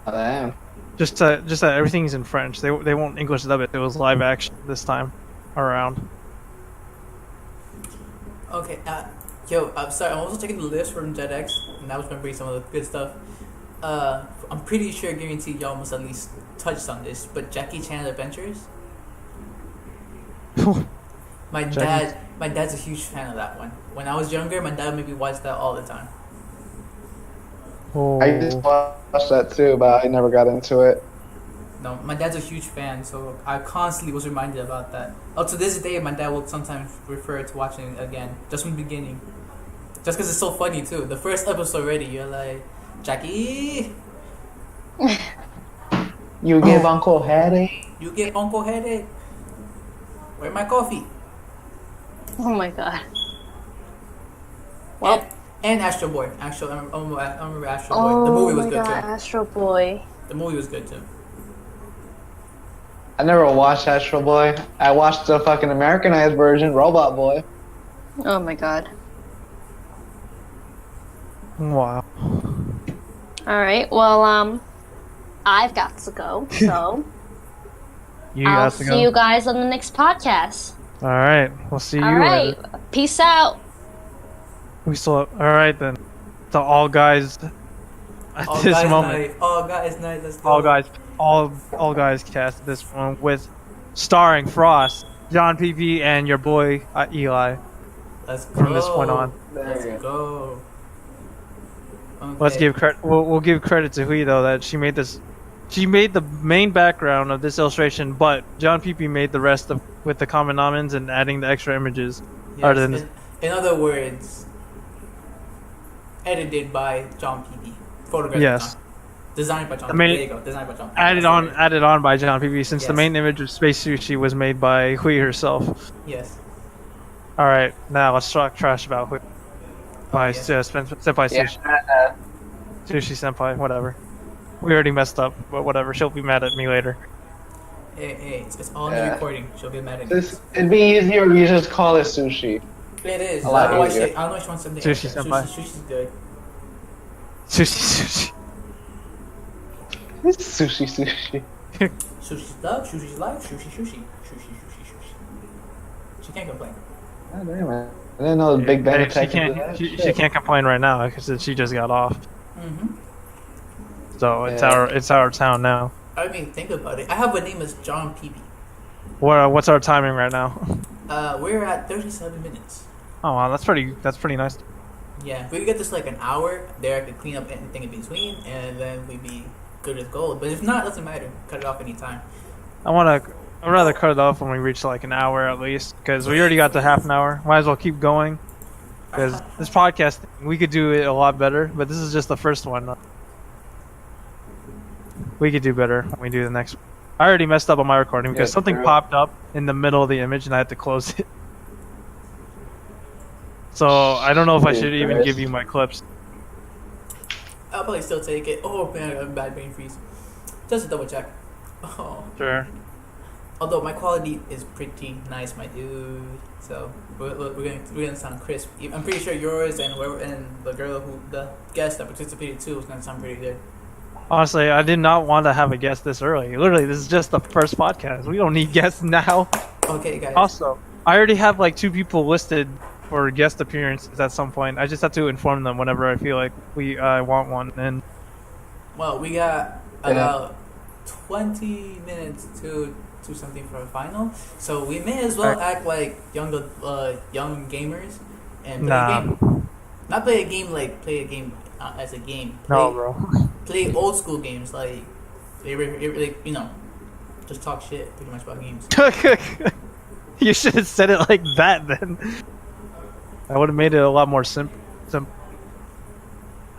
Oh, damn. Just that everything's in French. They won't English dub it. It was live action this time around. Okay. Yo, I'm sorry. I'm also checking the list from JetX, and I was remembering some of the good stuff. I'm pretty sure, guaranteed, y'all must at least touched on this. But Jackie Chan Adventures. My dad's a huge fan of that one. When I was younger, my dad made me watch that all the time. Oh. I just watched that too, but I never got into it. No, my dad's a huge fan, so I constantly was reminded about that. Up to this day, my dad will sometimes refer to watching it again, just from the beginning. Just because it's so funny too. The first episode already, you're like, Jackie, You give Uncle headache? you give Uncle headache. Where's my coffee? Oh my god. Well, and Astro Boy. Actually, I remember Astro Boy. Oh The movie was my good god, too. Astro Boy. The movie was good too. I never watched Astro Boy. I watched the fucking Americanized version, Robot Boy. Oh my god. Wow. Alright, well, I've got to go, so You I'll got to see go. you guys on the next podcast. All right. We'll see you Alright, later. peace out. We still. All right then. To all guys. At All this guys moment. night. All guys night. Let's go. All guys. All guys cast at this one with starring Frost, John PP, and your boy Eli. Let's go. From this point on. Let's go. Okay. Let's give credit. We'll give credit to Hui though that she made this. She made the main background of this illustration, but John PP made the rest of with the common nommons and adding the extra images. Yes, Other than in other words, edited by John P.D. Photographed Yes. by John. Designed by John. The main- There you go. Designed by John. added on by John PP since the Yes. main image of Space Sushi was made by Hui herself. Yes. All right, now let's talk trash about Hui. By yes. Senpai Yeah. Sushi. Sushi Senpai, whatever. We already messed up, but whatever. She'll be mad at me later. Hey, it's all in the Yeah. recording. She'll get mad at me. It'd be easier if you just call it sushi. It is. A I lot don't know why easier. she wants something Sushi extra. senpai. Sushi's good. Sushi Sushi. Sushi's love. Sushi's life. Sushi. She can't complain. God damn it. I didn't know the Big Bang Hey, Attack. she can't complain right now because she just got off. Mm-hmm. So it's Yeah. it's our town now. I mean, think about it. I have a name as John P.B. What's our timing right now? We're at 37 minutes. Oh wow, that's pretty nice. Yeah, if we could get this like an hour, there I could clean up anything in between, and then we'd be good as gold. But if not, it doesn't matter. Cut it off anytime. I'd rather cut it off when we reach like an hour at least because we already got to half an hour. Might as well keep going because this podcast we could do it a lot better, but this is just the first one. We could do better when we do the next one. I already messed up on my recording because Yeah, something true. popped up in the middle of the image and I had to close it. So I don't know if I should even Christ. give you my clips. I'll probably still take it. Oh man, I have a bad brain freeze. Just to double check. Oh. Sure. Although my quality is pretty nice, my dude. So we're gonna sound crisp. I'm pretty sure yours and the guest that participated too is gonna sound pretty good. Honestly, I did not want to have a guest this early. Literally, this is just the first podcast. We don't need guests now. Okay, guys. Also, I already have like 2 people listed for guest appearances at some point. I just have to inform them whenever I feel like I want one. And Well, we got about 20 minutes to something for a final, so we may as well act like young gamers and play Nah. a game. Not play a game like play a game as a game. Play, no, bro. Play old school games like just talk shit pretty much about games. You should have said it like that then. I would have made it a lot more simple.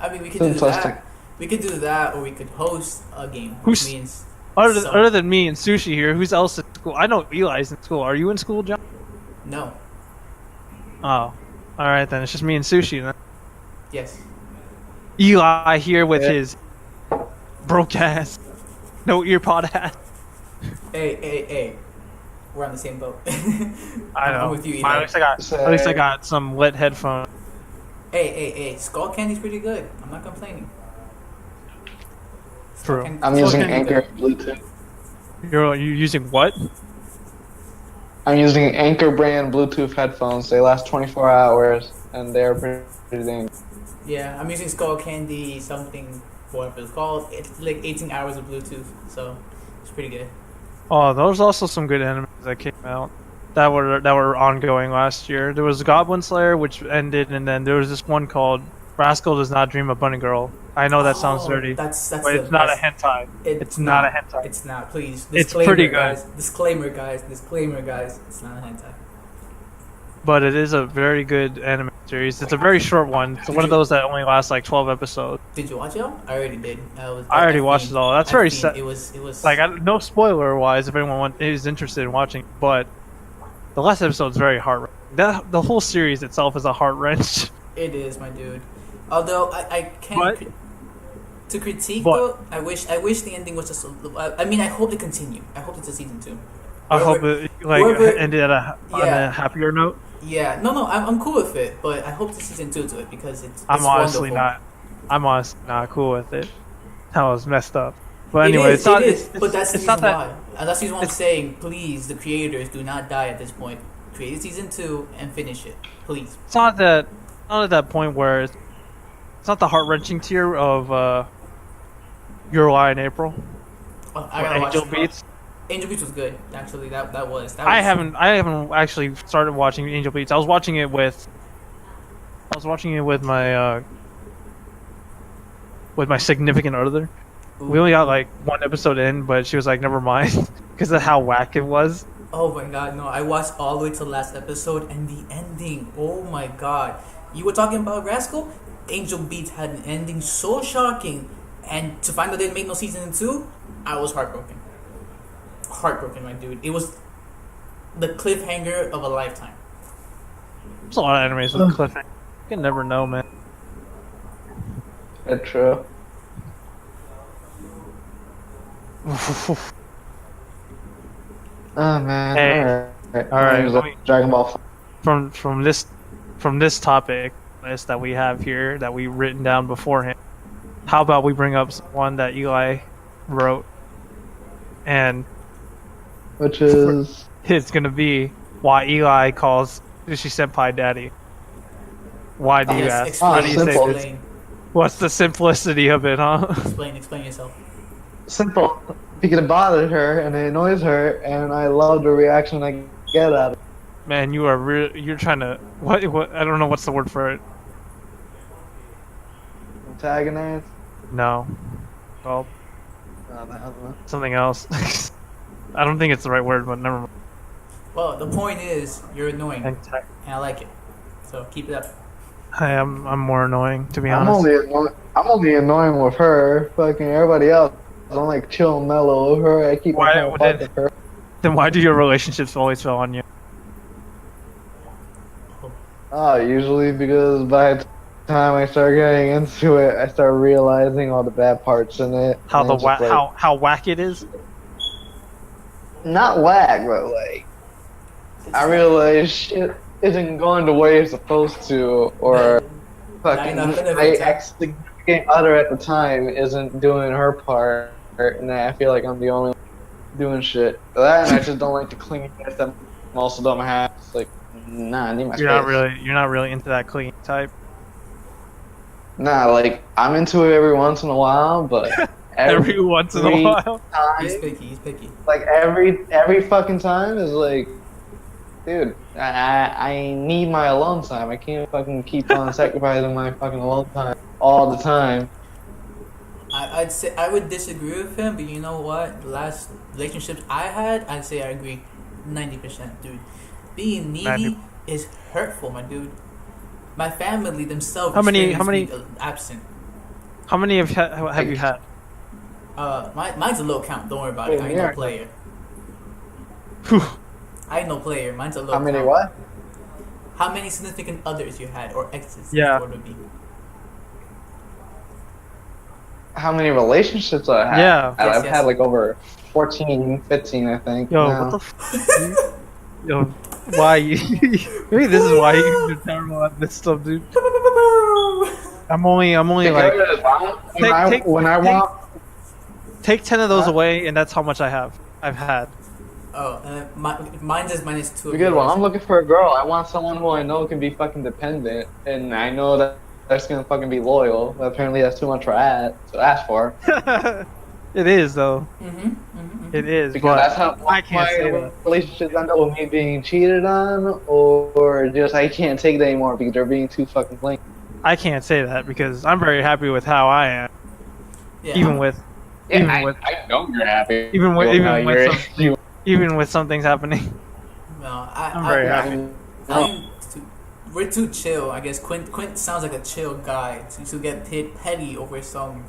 I mean, we could do Fantastic. that. We could do that, or we could host a game, which Who's- means Other than me and Sushi here, who's else in school? I know Eli's in school. Are you in school, John? no. Oh. Alright then, it's just me and Sushi then. Yes. Eli here with Yeah. his broke ass, no earpod ass. Hey. We're on the same boat. I know. I'm with you, At Eli. least I got some lit headphones. Hey. Skull Candy's pretty good. I'm not complaining. True. I'm Skull using Candy's Anchor good. Bluetooth. You're using what? I'm using Anchor brand Bluetooth headphones. They last 24 hours, and they're pretty dang. Yeah, I'm using Skull Candy something whatever it's called. It's like 18 hours of Bluetooth, so it's pretty good. Oh, there was also some good animes that came out that were ongoing last year. There was Goblin Slayer, which ended, and then there was this one called Rascal Does Not Dream of Bunny Girl. I know that sounds dirty, but it's not a hentai. It's not a hentai. It's not. Please. It's pretty good. Guys. Disclaimer, guys. Disclaimer, guys. It's not a hentai. But it is a very good anime series. It's a very short one. It's one of those that only lasts like 12 episodes. Did you watch it all? I already did. I already watched it all. That's very sad. It was like no spoiler wise if anyone is interested in watching, but the last episode is very heart. The whole series itself is a heart wrench. It is, my dude. Although I can't to critique though. I wish the ending was just. I mean, I hope they continue. I hope it's a season 2. I hope it ended on a happier note. Yeah, no, I'm cool with it, but I hope the season 2 to it because it's I'm honestly wonderful. I'm honestly not cool with it. That was messed up. But anyway, it's not. But that's the it's reason not that, why. And that's the reason why I'm saying, please, the creators do not die at this point. Create a season 2 and finish it, please. It's not at that point where it's not the heart wrenching tier of Your Lie in April. Oh, I gotta Angel watch Beats. Angel Beats was good, actually. That was. I haven't actually started watching Angel Beats. I was watching it with my significant other. Ooh. We only got like one episode in, but she was like, "Never mind," because of how whack it was. Oh my god, no! I watched all the way to the last episode and the ending. Oh my god! You were talking about Rascal? Angel Beats had an ending so shocking, and to find out they didn't make no season 2, I was heartbroken. Heartbroken, my dude. It was the cliffhanger of a lifetime. There's a lot of animes with cliffhanger. You can never know, man. That's true. Oh man. Hey. All right. Let me- Dragon Ball. From this topic list that we have here that we written down beforehand, how about we bring up one that Eli wrote, and Which is it's gonna be why Eli calls SushiSenpai daddy. Why do you ask? How do you say this? What's the simplicity of it, huh? Explain yourself. simple because it bothers her and it annoys her, and I love the reaction I get out of it. Man, you're trying to what? I don't know what's the word for it. Antagonize? No. Well, No. something else. I don't think it's the right word, but never mind. Well, the point is, you're annoying, and I like it. So keep it up. I'm more annoying, to be I'm honest. only annoying with her. Fucking everybody else, I'm like chill and mellow with her. I keep on with her. Then why do your relationships always fail on you? Usually because by the time I start getting into it, I start realizing all the bad parts in it. How and the it's just like, how whack it is? not whack, but like I realize shit isn't going the way it's supposed to, or fucking my ex-significant other at the time isn't doing her part, and I feel like I'm the only one doing shit. That, and I just don't like the clinginess that most of them have. It's like, nah, I need my space. You're not really into that clean type. Nah, like I'm into it every once in a while, but Every once in a while. He's picky. Like every fucking time is like, dude, I need my alone time. I can't fucking keep on sacrificing my fucking alone time all the time. I'd say I would disagree with him, but you know what? The last relationships I had, I'd say I agree 90%, dude. Being needy is hurtful, my dude. My family themselves How many absent. How many have you had? Mine's a low count. Don't worry about it. I ain't no player. I ain't no player. Mine's a low count. How many what? How many significant others you had, or exes? Yeah. Would be. How many relationships I had? Yeah. I've had like over 14, 15, I think. Yo, now. what the f- Yo, why you... Maybe this is why you're terrible at this stuff, dude. I'm only like... Take 10 of those away, and that's how much I've had. Oh, mine's is minus 2. Because when I'm looking for a girl, I want someone who I know can be fucking dependent, and I know that that's gonna fucking be loyal. But apparently, that's too much to ask for. It is though. Mm-hmm. It is. Because But that's how I can't my say that. relationships end up with me being cheated on, or just I can't take it anymore because they're being too fucking plain. I can't say that because I'm very happy with how I am. Yeah. Even with I know you're happy. even with you. even with some things happening. No, I'm very happy. We're too chill. I guess Quint sounds like a chill guy. To get petty over some,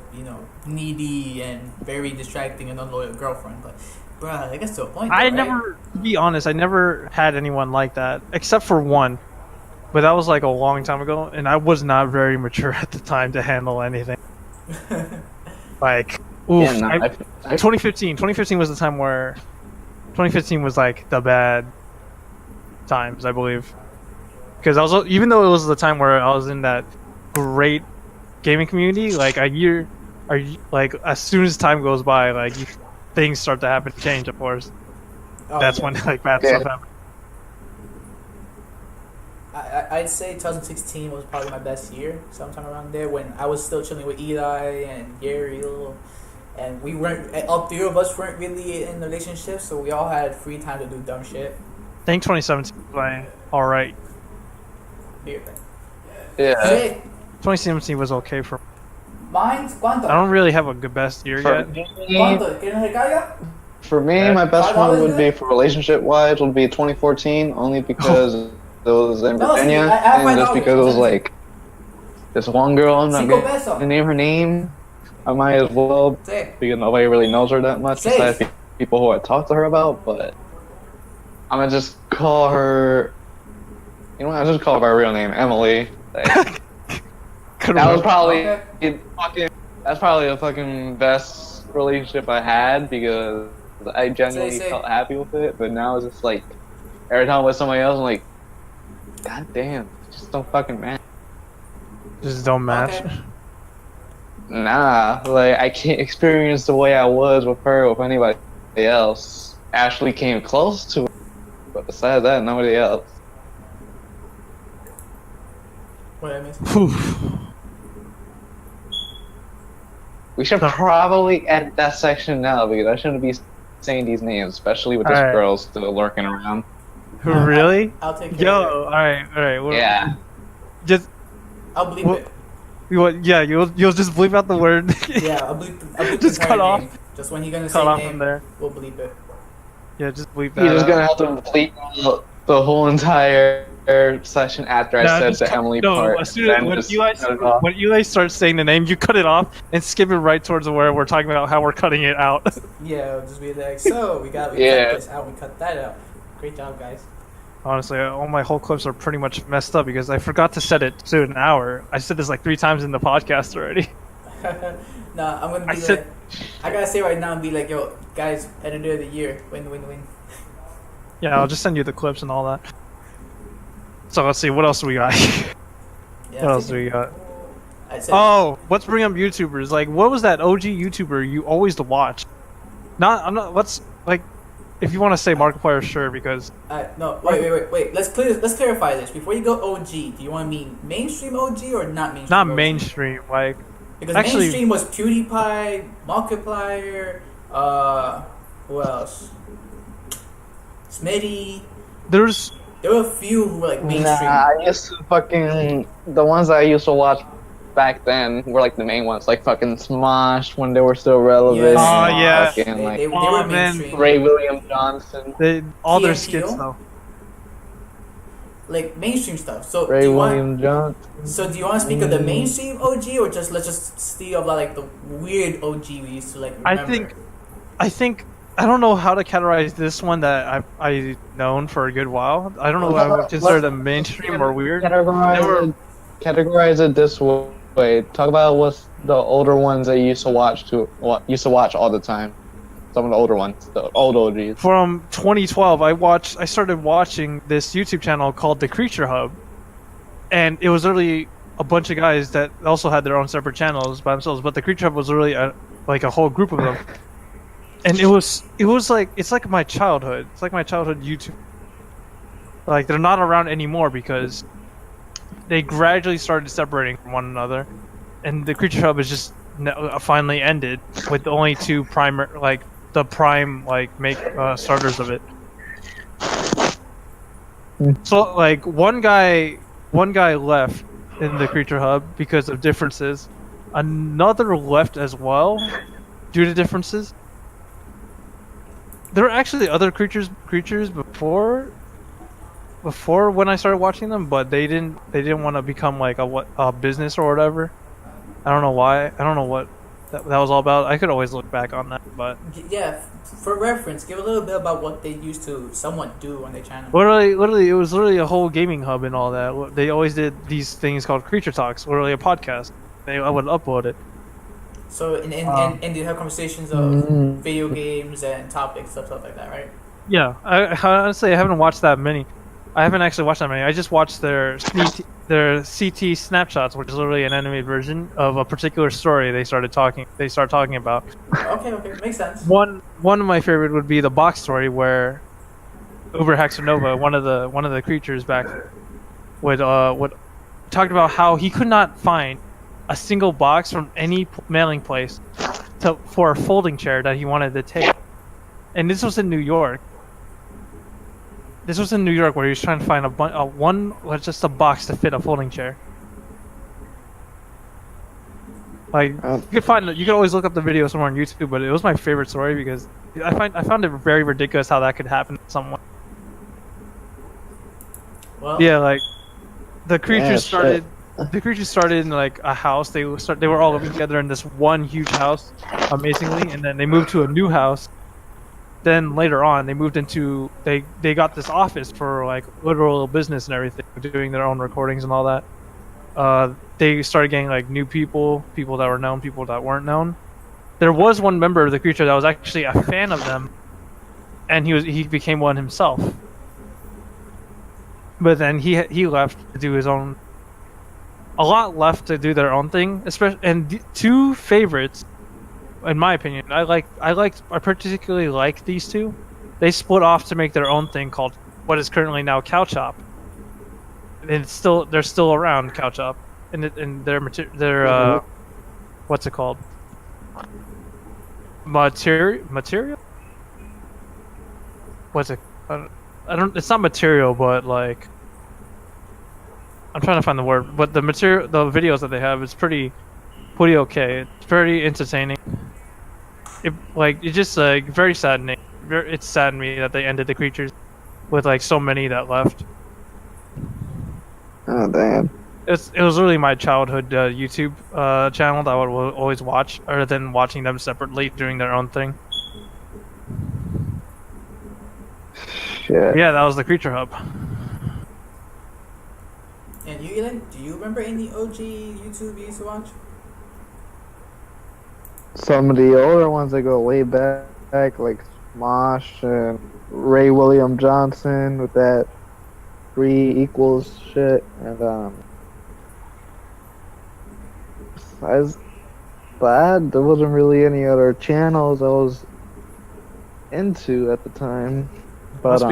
needy and very distracting and unloyal girlfriend. But, bruh, I guess to a point. Though, To be honest, I never had anyone like that except for one, but that was like a long time ago, and I was not very mature at the time to handle anything. Like, oof, Yeah, no, I 2015 was the time where 2015 was like the bad times, I believe. Because even though it was the time where I was in that great gaming community, like like as soon as time goes by, like things start to happen, change. Of course, that's when like bad stuff happens. I'd say 2016 was probably my best year, sometime around there when I was still chilling with Eli and Yariel, and we weren't. All three of us weren't really in a relationship, so we all had free time to do dumb shit. I think 2017 was like, all right. Yeah. Hey, 2017 was okay for. mine's ¿cuánto? I don't really have a good best year yet. ¿Cuánto? ¿Quieres recarga? For me, my best one would be for relationship-wise would be 2014, only because it was in No, see, Virginia, I and just because it was like this one girl. I'm not Cinco going peso. to name her name. I might as well Sí. because nobody really knows her that much Sí. besides people who I talk to her about. But I'm gonna just call her. You know what? I'll just call her by her real name, Emily. Like, that was probably that's probably the fucking best relationship I had because I genuinely felt happy with it. But now it's just like every time I'm with somebody else, I'm like, God damn, just don't fucking match. Just don't match. Okay. Nah, like I can't experience the way I was with her with anybody else. Ashley came close to it, but besides that, nobody else. What I missed? We should probably edit that section now because I shouldn't be saying these names, especially with this Alright. girl still lurking around. Really? I'll take care Yo, of it. all right. Well, Yeah. Just I'll bleep Well- it. you'll just bleep out the word. Yeah, I'll bleep Just the entire cut off. name. Just when you're gonna Cut say off name, from there. we'll bleep it. Yeah, just bleep that. You're just out. gonna have to bleep out the whole entire session after I No, said just the cut- Emily no, part. as soon then as just cut it off. when Eli starts saying the name, you cut it off and skip it right towards where we're talking about how we're cutting it out. Yeah, it'll just be like, so we cut Yeah. this out, we cut that out. Great job, guys. Honestly, all my whole clips are pretty much messed up because I forgot to set it to an hour. I said this like 3 times in the podcast already. Nah, I'm gonna be I gotta say right now and be like, yo, guys, editor of the year, win. Yeah, I'll just send you the clips and all that. So let's see, what else do we got? Yeah, What else do we got? I said, Oh, let's bring up YouTubers. Like, what was that OG YouTuber you always to watch? Let's like, if you want to say Markiplier, sure, because no, wait. Let's clarify this before you go. OG, do you want to mean mainstream OG or not mainstream? not OG? mainstream. Like, Because actually- mainstream was PewDiePie, Markiplier, who else? Smitty. there There were a few who were like mainstream. Nah, I used to fucking the ones I used to watch back then were like the main ones, like fucking Smosh when they were still relevant. Oh, yeah. Fucking, They like were Oh, man. mainstream. Ray William Johnson. all their TNTO? skits though. Like mainstream stuff. So Ray do you William Johnson. So do you want to speak of the mainstream OG or let's just steal about like the weird OG we used to like remember? I think I don't know how to categorize this one that I've known for a good while. I don't know if I would consider them mainstream or weird. Categorize it this way. Talk about what's the older ones that you used to watch all the time. Some of the older ones, the old OGs. From 2012, I started watching this YouTube channel called The Creature Hub, and it was really a bunch of guys that also had their own separate channels by themselves. But The Creature Hub was really like a whole group of them, and it was like it's like my childhood. It's like my childhood YouTube. Like they're not around anymore because they gradually started separating from one another, and the Creature Hub is just finally ended with only two primary, like the prime, like make starters of it. So like one guy left in the Creature Hub because of differences. Another left as well due to differences. There were actually other creatures before when I started watching them, but they didn't want to become like a business or whatever. I don't know why. I don't know what that was all about. I could always look back on that, but Yeah, for reference, give a little bit about what they used to somewhat do on their channel. literally, it was literally a whole gaming hub and all that. They always did these things called Creature Talks, literally a podcast. I would upload it. So, and you have conversations of video games and topics, stuff like that, right? Yeah, I honestly I haven't watched that many. I haven't actually watched that many. I just watched their CT snapshots, which is literally an animated version of a particular story they start talking about. Okay, makes sense. One of my favorite would be the box story where Uber Hexanova, one of the creatures back, would talked about how he could not find a single box from any mailing place for a folding chair that he wanted to take, and this was in New York. This was in New York where he was trying to find just a box to fit a folding chair. Like you could always look up the video somewhere on YouTube, but it was my favorite story because I found it very ridiculous how that could happen to someone. Well, yeah, like the creatures started. The creatures started in like a house. They were all living together in this one huge house, amazingly, and then they moved to a new house. Then later on, they moved into they got this office for like literal business and everything, doing their own recordings and all that. They started getting like new people that were known, people that weren't known. There was one member of the creature that was actually a fan of them, and he became one himself. But then he left to do his own. A lot left to do their own thing, especially and two favorites. In my opinion, I particularly like these two. They split off to make their own thing called what is currently now Cow Chop. And they're still around Cow Chop, and their what's it called? Material? What's it? I don't. It's not material, but like I'm trying to find the word. But the videos that they have is pretty okay. It's pretty entertaining. It's just like very saddening. It saddened me that they ended the creatures with like so many that left. Oh damn! It was really my childhood YouTube channel that I would always watch, other than watching them separately doing their own thing. Shit. Yeah, that was the Creature Hub. And you, Elon, do you remember any OG YouTube you used to watch? Some of the older ones that go way back, like Smosh and Ray William Johnson with that 3 equals shit, and besides that, there wasn't really any other channels I was into at the time. But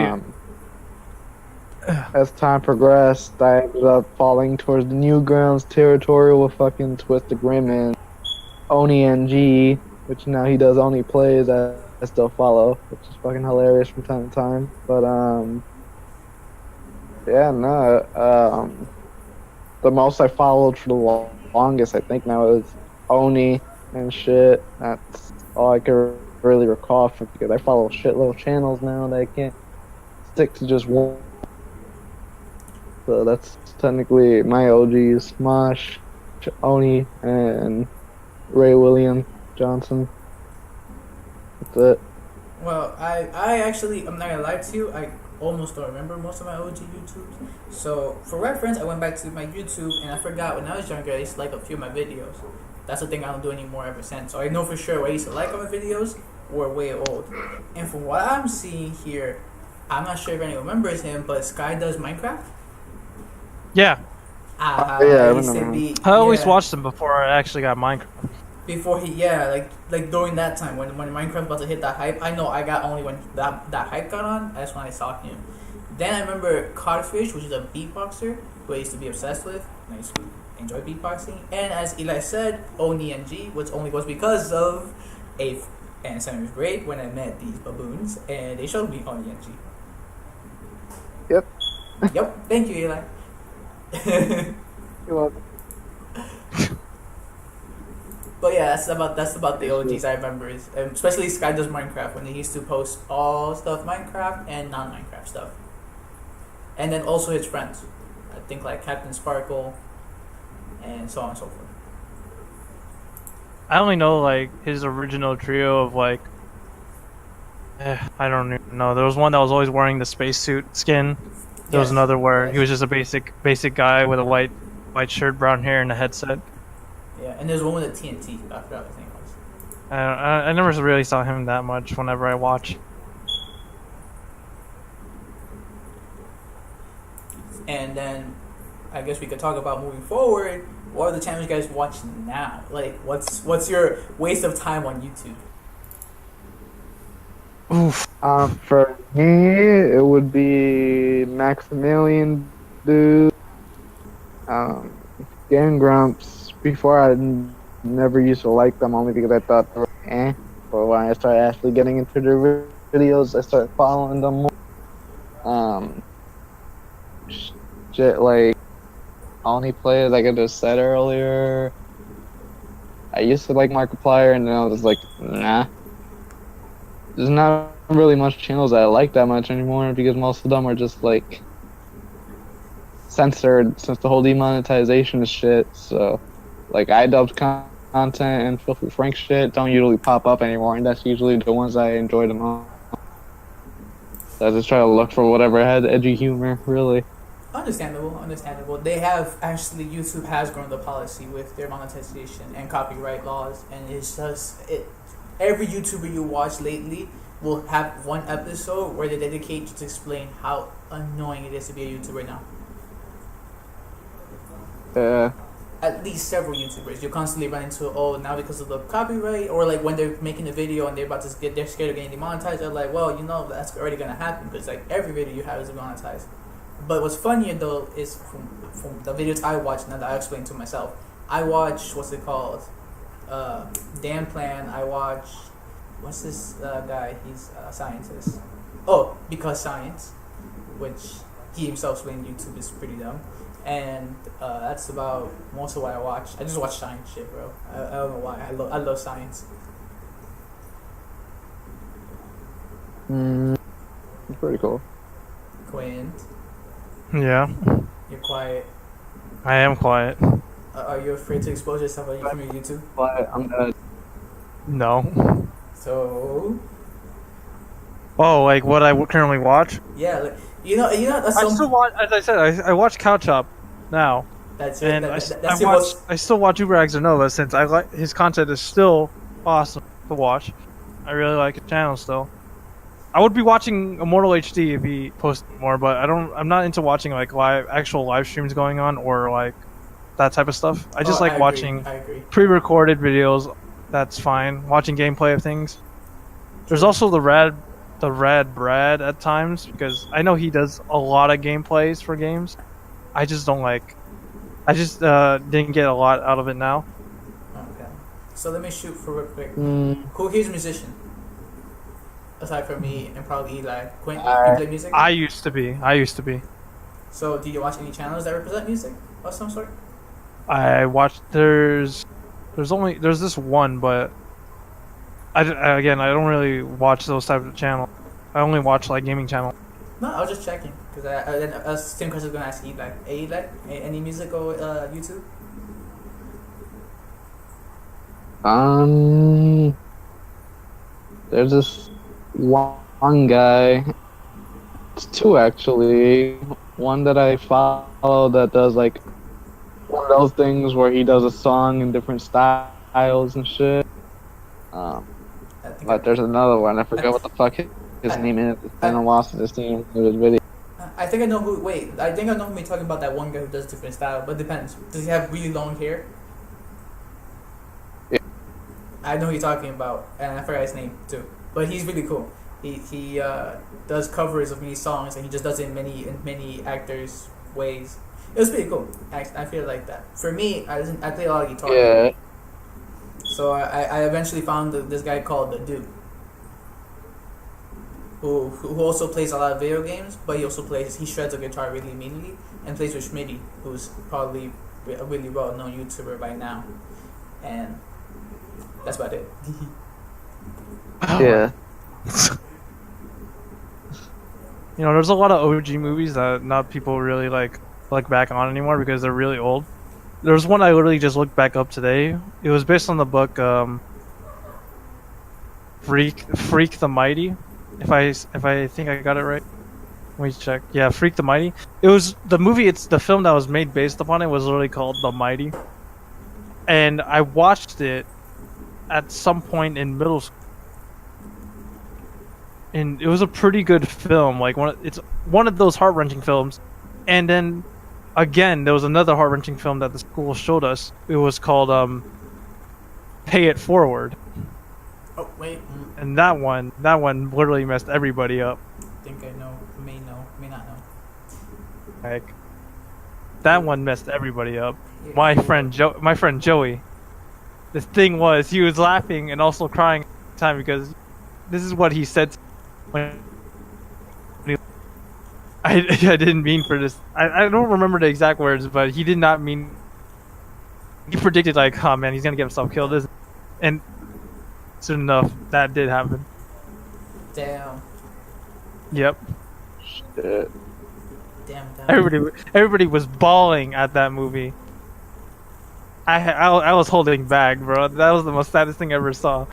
as time progressed, I ended up falling towards the Newgrounds territory with fucking Twisted Grim and Oni NG, which now he does Oni plays. I still follow, which is fucking hilarious from time to time. But yeah, no. The most I followed for the longest, I think now, is Oni and shit. That's all I can really recall from, because I follow shitload of channels now that I can't stick to just one. So that's technically my OGs: Smosh, Oni, and Ray William Johnson. That's it. Well, I actually, I'm not gonna lie to you, I almost don't remember most of my OG YouTubes. So, for reference, I went back to my YouTube and I forgot when I was younger, I used to like a few of my videos. That's the thing I don't do anymore ever since. So I know for sure what I used to like on my videos were way old. And from what I'm seeing here, I'm not sure if anyone remembers him, but Sky does Minecraft. Yeah. Yeah, I remember. I always watched them before I actually got Minecraft. Before he, like during that time when Minecraft was about to hit that hype, I know I got only when that hype got on. That's when I saw him. Then I remember Codfish, which is a beatboxer who I used to be obsessed with. And I used to enjoy beatboxing. And as Eli said, Oni and G, which only was because of 8th and 7th grade when I met these baboons, and they showed me Oni and G. Yep. Yep. Thank you, Eli. You're welcome. But yeah, that's about the OGs I remember, especially Sky Does Minecraft when they used to post all stuff Minecraft and non-Minecraft stuff, and then also his friends, I think like Captain Sparkle, and so on and so forth. I only know like his original trio of like. I don't even know. There was one that was always wearing the spacesuit skin. There was Yes, another where yes. he was just a basic guy with a white shirt, brown hair, and a headset. Yeah, and there's one with a TNT. I forgot what his name was. I never really saw him that much whenever I watch. And then I guess we could talk about moving forward. What are the channels you guys watch now? Like, what's your waste of time on YouTube? Oof. For me, it would be Maximilian Dude, Game Grumps. Before I never used to like them only because I thought they were But when I started actually getting into their videos, I started following them more. Shit like Only Players, like I just said earlier. I used to like Markiplier, and then I was like, nah. There's not really much channels that I like that much anymore because most of them are just like censored since the whole demonetization shit. So, like iDubbbz content and Filthy Frank shit don't usually pop up anymore, and that's usually the ones I enjoy the most. So I just try to look for whatever had edgy humor, really. Understandable. They have actually, YouTube has grown the policy with their monetization and copyright laws, and it's just every YouTuber you watch lately will have one episode where they dedicate to explain how annoying it is to be a YouTuber now. At least several YouTubers. You'll constantly run into, now because of the copyright, or like when they're making a video and they're scared of getting demonetized, they're like, well, that's already gonna happen because like every video you have is demonetized. But what's funnier though is from the videos I watch, now that I explain to myself, I watch what's it called, Dan Plan. I watch what's this guy? He's a scientist. Oh, Because Science, which he himself explained YouTube is pretty dumb. And that's about most of what I watch. I just watch science shit, bro. I don't know why. I love science. Pretty cool. Quinn, Yeah, you're quiet. I am quiet. Are you afraid to expose yourself from your YouTube? But I'm gonna. No. So Oh, like what I currently watch? yeah, like that's I still watch. As I said, I watch Cow Chop now, that's it. and That's I still watch Uber Nova since I like his content is still awesome to watch. I really like his channel still. I would be watching Immortal HD if he posted more, but I'm not into watching like actual live streams going on or like that type of stuff. I just like watching I agree. pre-recorded videos. That's fine. Watching gameplay of things. There's also the Rad Brad at times because I know he does a lot of gameplays for games. I just don't like. I just didn't get a lot out of it now. Okay. So let me shoot for real quick. Who here's a musician? Aside from me and probably Eli. Quinn, you play music? I used to be. So do you watch any channels that represent music of some sort? I watched. There's this one, but I don't really watch those types of channels. I only watch like gaming channel. No, I was just checking because I same question I was gonna ask Eli. Hey, Eli, any musical YouTube? There's this one guy. It's two actually. One that I follow that does like one of those things where he does a song in different styles and shit. But there's another one. I forget what the fuck his name is. It's been a while since I've seen his video. I think I know who. Wait, I think I know who you're talking about. That one guy who does different style, but depends. Does he have really long hair? Yeah. I know who you're talking about, and I forgot his name too. But he's really cool. He does covers of many songs, and he just does it in many actors' ways. It was pretty cool. I feel like that. For me, I play a lot of guitar. Yeah. So I eventually found this guy called the Duke, who also plays a lot of video games, but he shreds a guitar really immediately and plays with Schmitty, who's probably a really well known YouTuber by now, and that's about it. Yeah. You know, there's a lot of OG movies that not people really like look back on anymore because they're really old. There's one I literally just looked back up today. It was based on the book Freak the Mighty. If I think I got it right. Let me check. Yeah, Freak the Mighty. It was the movie. It's the film that was made based upon it was literally called The Mighty. And I watched it at some point in middle school. And it was a pretty good film. Like it's one of those heart-wrenching films. And then again, there was another heart-wrenching film that the school showed us. It was called Pay It Forward. Oh wait, And that one literally messed everybody up. I think I know, may not know. Like that one messed everybody up. Yeah, My friend Joey. The thing was, he was laughing and also crying at the time because this is what he said when I didn't mean for this. I don't remember the exact words, but he did not mean. He predicted like, oh man, he's gonna get himself killed, and soon enough, that did happen. Damn. Yep. Shit. Damn. Everybody was bawling at that movie. I was holding back, bro. That was the most saddest thing I ever saw.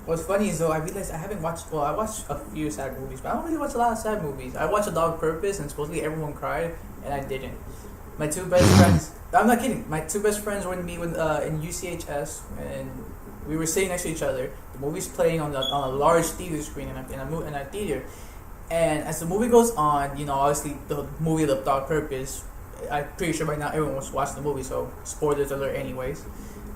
What's funny is though, I realized I haven't watched. Well, I watched a few sad movies, but I don't really watch a lot of sad movies. I watched A Dog Purpose, and supposedly everyone cried, and I didn't. My two best friends. I'm not kidding. My two best friends were in UCHS, and we were sitting next to each other. The movie's playing on a large theater screen in a theater, and as the movie goes on, you know, obviously the movie The Dog Purpose. I'm pretty sure by now everyone was watching the movie, so spoilers alert. Anyways,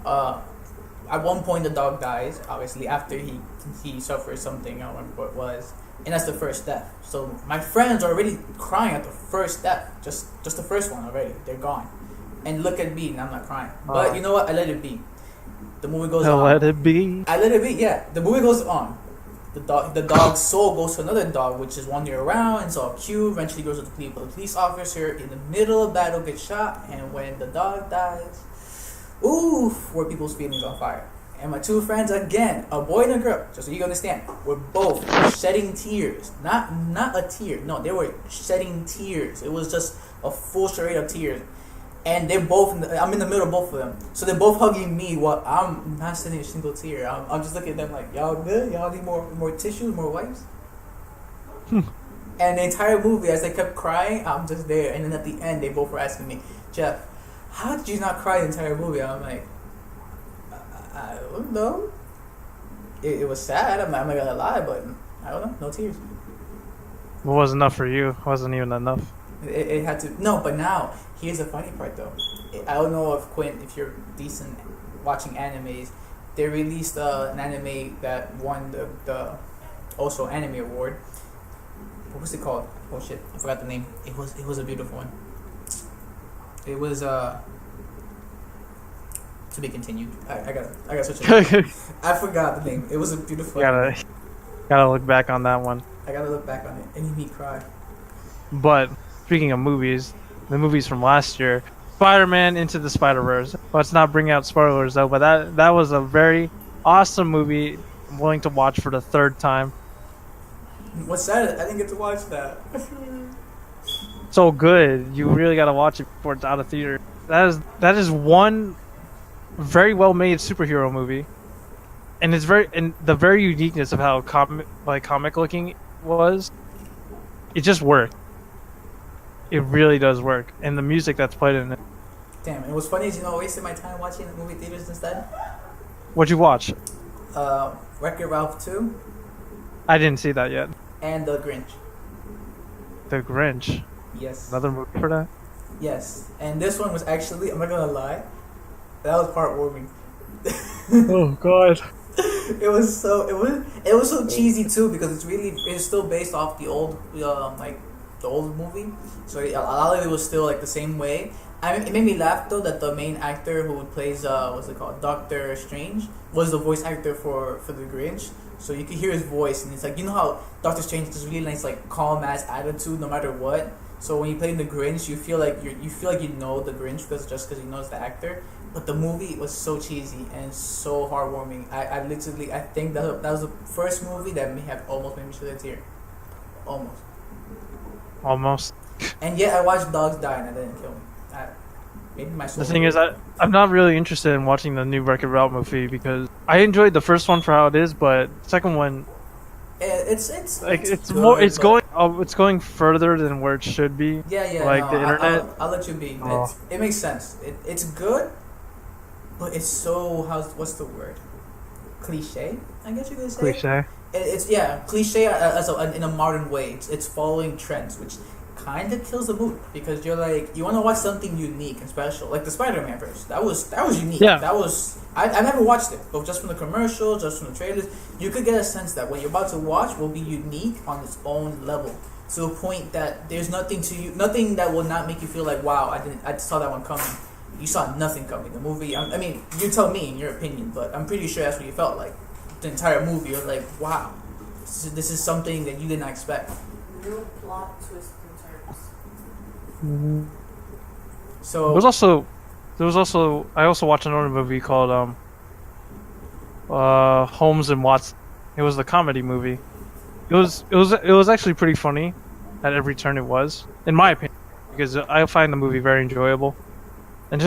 at one point the dog dies. Obviously, after he suffers something, I don't remember what it was, and that's the first death. So my friends are already crying at the first death, just the first one already. They're gone, and look at me, and I'm not crying. But you know what? I let it be. The movie goes on. Let it be. I let it be. Yeah, the movie goes on. The dog's soul goes to another dog, which is wandering around, and so Q eventually goes to the police officer in the middle of battle, gets shot, and when the dog dies, oof, were people's feelings on fire. And my two friends, again, a boy and a girl, just so you understand, were both shedding tears. Not a tear. No, they were shedding tears. It was just a full charade of tears. And they're both, I'm in the middle of both of them. So they're both hugging me while I'm not shedding a single tear. I'm just looking at them like, y'all good? Y'all need more tissues, more wipes? And the entire movie, as they kept crying, I'm just there. And then at the end, they both were asking me, Jeff, how did you not cry the entire movie? I'm like, I don't know. It was sad. I'm not gonna lie, but I don't know. No tears. It wasn't enough for you. It wasn't even enough. It had to. No, but now here's the funny part though. I don't know if Quinn, if you're decent watching animes, they released an anime that won the also anime award. What was it called? Oh shit, I forgot the name. It was a beautiful one. It was to be continued. I gotta switch it. I forgot the name. It was a beautiful. Gotta look back on that one. I gotta look back on it. And made me cry. But speaking of movies, the movies from last year, Spider-Man Into the Spider-Verse. Let's not bring out spoilers though, but that was a very awesome movie. I'm willing to watch for the third time. What's sad? I didn't get to watch that. So good. You really gotta watch it before it's out of theater. That is one very well made superhero movie, and the very uniqueness of how comic looking it was. It just worked. It really does work, and the music that's played in it. Damn, and what's funny is, I wasted my time watching the movie theaters instead. What'd you watch? Wreck-It Ralph 2. I didn't see that yet. And The Grinch. The Grinch. Yes. Another movie for that? Yes, and this one was actually, I'm not gonna lie, that was heartwarming. Oh god. It was so cheesy too because it's still based off the old like the old movie, so a lot of it was still like the same way. I mean, it made me laugh though that the main actor who plays what's it called, Doctor Strange, was the voice actor for the Grinch. So you could hear his voice, and it's like, you know how Doctor Strange has this really nice like calm ass attitude no matter what. So when you play the Grinch, you feel like you know the Grinch because he knows the actor. But the movie was so cheesy and so heartwarming. I literally I think that was the first movie that may have almost made me shed a tear, Almost. And yet I watched dogs die and that didn't kill me. Maybe my soul. The thing is, I'm not really interested in watching the new Wreck-It Ralph movie because I enjoyed the first one for how it is, but the second one, it's it's good, more, it's but- going further than where it should be. Yeah, like no, the internet. I'll let you be. Oh. It makes sense. It's good, but it's so what's the word? Cliche, I guess you could say. Cliche. It's cliche in a modern way. It's following trends, which kind of kills the mood because you're like you want to watch something unique and special, like the Spider-Man verse. That was unique. Yeah. That was I never watched it, but just from the commercials, just from the trailers, you could get a sense that what you're about to watch will be unique on its own level, to a point that there's nothing that will not make you feel like, wow, I saw that one coming. You saw nothing coming. The movie, I mean, you tell me in your opinion, but I'm pretty sure that's what you felt like. The entire movie, you're like, wow, this is something that you did not expect. No plot twists and turns. So There was also I also watched another movie called Holmes and Watson. It was the comedy movie. It was actually pretty funny at every turn it was, in my opinion, because I find the movie very enjoyable. And it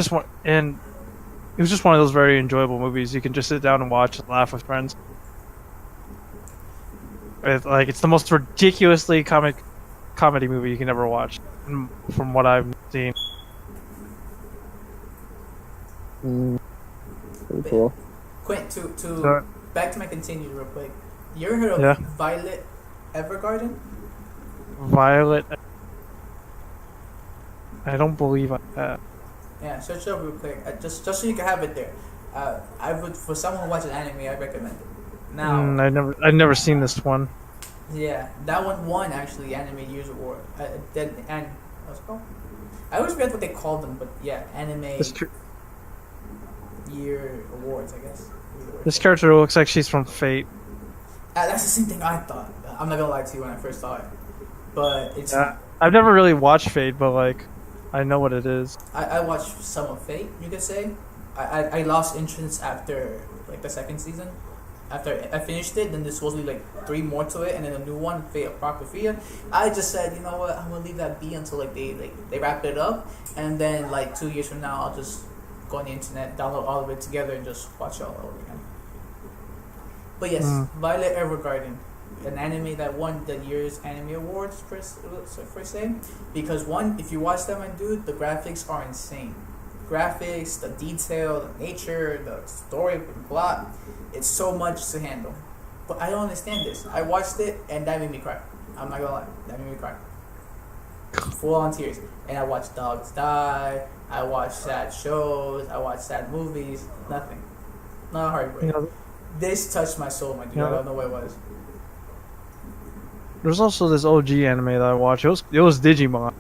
was just one of those very enjoyable movies you can just sit down and watch and laugh with friends. It's the most ridiculously comedy movie you can ever watch, from what I've seen. Pretty cool. Quint, to So- back to my continue real quick. You ever heard of Yeah. Violet Evergarden? Violet. I don't believe I have. Yeah, search it up real quick. Just so you can have it there. I would, for someone who watches anime, I recommend it. Now, I've never seen this one. yeah, that one won actually Anime Year's Award. What's it called? I always forget what they called them, but yeah, Anime Year Awards, I guess. This character looks like she's from Fate. That's the same thing I thought. I'm not gonna lie to you when I first saw it, but it's. I've never really watched Fate, but I know what it is. I watched some of Fate, you could say. I lost interest after like the second season. After I finished it, then there's supposedly like 3 more to it, and then a new one, Fate Apocrypha. I just said, you know what, I'm gonna leave that be until they wrap it up, and then like 2 years from now, I'll just go on the internet, download all of it together, and just watch it all over again. But yes, Violet Evergarden, an anime that won the year's anime awards per se, because one, if you watch that one, dude, the graphics are insane. Graphics, the detail, the nature, the story, the plot, it's so much to handle. But I don't understand this. I watched it and that made me cry. I'm not gonna lie, that made me cry. Full on tears. And I watched dogs die. I watched sad shows. I watched sad movies. Nothing. Not a heartbreak. You know, This touched my soul, my dude. Yeah. I don't know what it was. there's also this OG anime that I watched. It was Digimon.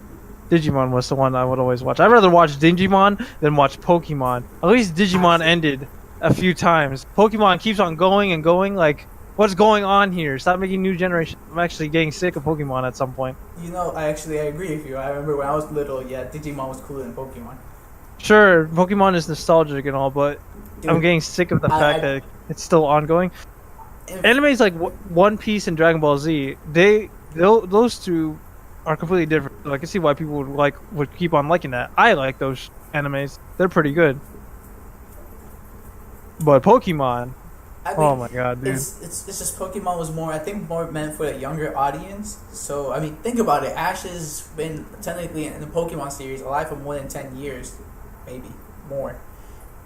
Digimon was the one I would always watch. I'd rather watch Digimon than watch Pokemon. At least Digimon ended a few times. Pokemon keeps on going and going. Like, what's going on here? Stop making new generations. I'm actually getting sick of Pokemon at some point. You know, I agree with you. I remember when I was little, yeah, Digimon was cooler than Pokemon. Sure, Pokemon is nostalgic and all, but Dude, I'm getting sick of the fact that it's still ongoing. Animes like One Piece and Dragon Ball Z, those two are completely different. So I can see why people would keep on liking that. I like those animes; they're pretty good. But Pokemon, I mean, oh my god, dude! It's just Pokemon was more, I think, more meant for a younger audience. So I mean, think about it. Ash has been technically in the Pokemon series alive for more than 10 years, maybe more.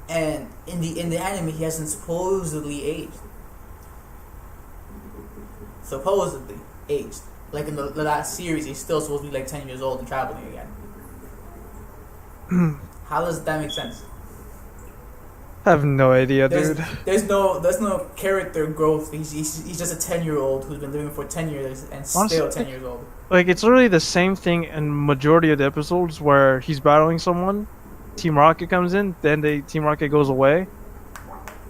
And in the anime, he hasn't supposedly aged. Supposedly aged. Like in the last series, he's still supposed to be like 10 years old and traveling again. How does that make sense? I have no idea, There's, dude. there's no character growth. He's just a 10-year-old who's been living for 10 years and still Honestly, 10 years old. Like, it's literally the same thing in majority of the episodes where he's battling someone, Team Rocket comes in, then Team Rocket goes away.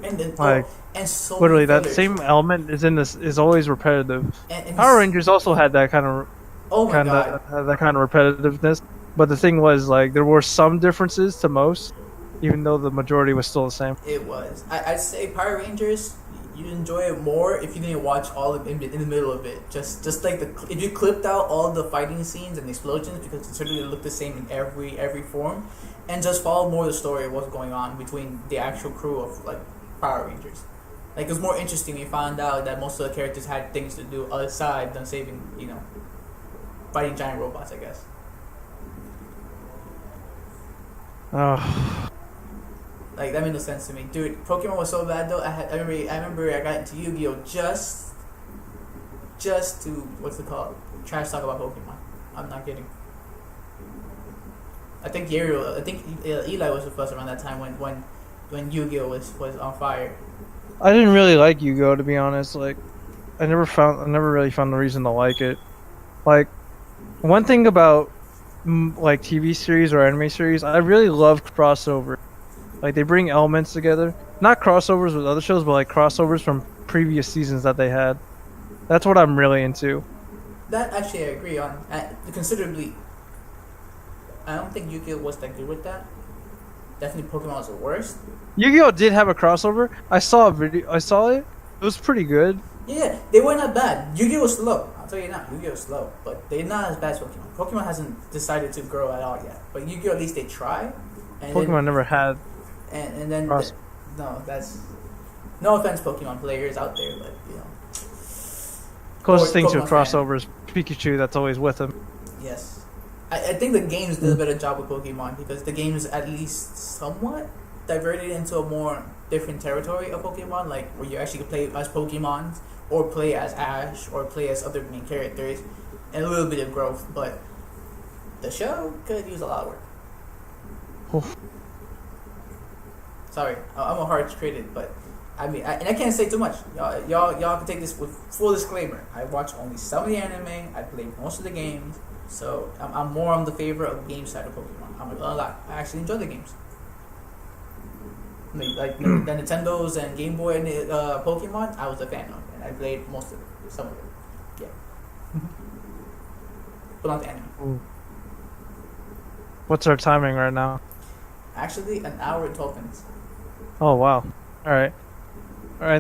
And then Like, and so literally, many that fillers. same element is always repetitive. And Power Rangers also had that kind of Oh my god. repetitiveness, but the thing was, like, there were some differences to most, even though the majority was still the same. It was. I'd say Power Rangers, you'd enjoy it more if you didn't watch all of in the middle of it. Just like if you clipped out all the fighting scenes and explosions, because it certainly looked the same in every form, and just follow more of the story of what's going on between the actual crew of like Power Rangers. Like, it was more interesting when you found out that most of the characters had things to do aside than saving, fighting giant robots, I guess. Oh, Like, that made no sense to me, dude. Pokemon was so bad though. I remember I got into Yu-Gi-Oh just to trash talk about Pokemon. I'm not kidding. I think Eli was with us around that time when Yu-Gi-Oh was on fire. I didn't really like Yu-Gi-Oh, to be honest. Like, I never really found a reason to like it. Like, one thing about like TV series or anime series, I really love crossover. Like, they bring elements together, not crossovers with other shows, but like crossovers from previous seasons that they had. That's what I'm really into. That actually I agree on. Considerably, I don't think Yu-Gi-Oh was that good with that. Definitely Pokemon was the worst. Yu-Gi-Oh did have a crossover. I saw a video. I saw it. It was pretty good. Yeah, they were not bad. Yu-Gi-Oh was slow. I'll tell you now, Yu-Gi-Oh was slow, but they're not as bad as Pokemon. Pokemon hasn't decided to grow at all yet, but Yu-Gi-Oh at least they try. And Pokemon never had. And then Cross- no, that's no offense, Pokemon players out there, but Closest thing to a Pokemon fan. crossover is Pikachu. That's always with him. Yes. I think the games did a better job with Pokemon because the games at least somewhat diverted into a more different territory of Pokemon, like where you actually could play as Pokemon or play as Ash or play as other main characters, and a little bit of growth. But the show could use a lot of work. Oof. Sorry, I'm a harsh critic, but I mean, and I can't say too much. Y'all can take this with full disclaimer. I watch only some of the anime. I play most of the games. So I'm more on the favor of the game side of Pokemon. I'm not gonna lie. I actually enjoy the games. Like the Nintendos and Game Boy and Pokemon, I was a fan of, and I played most of it, some of it. Yeah. But not the anime. What's our timing right now? Actually, an hour and 12 minutes. Oh wow. All right.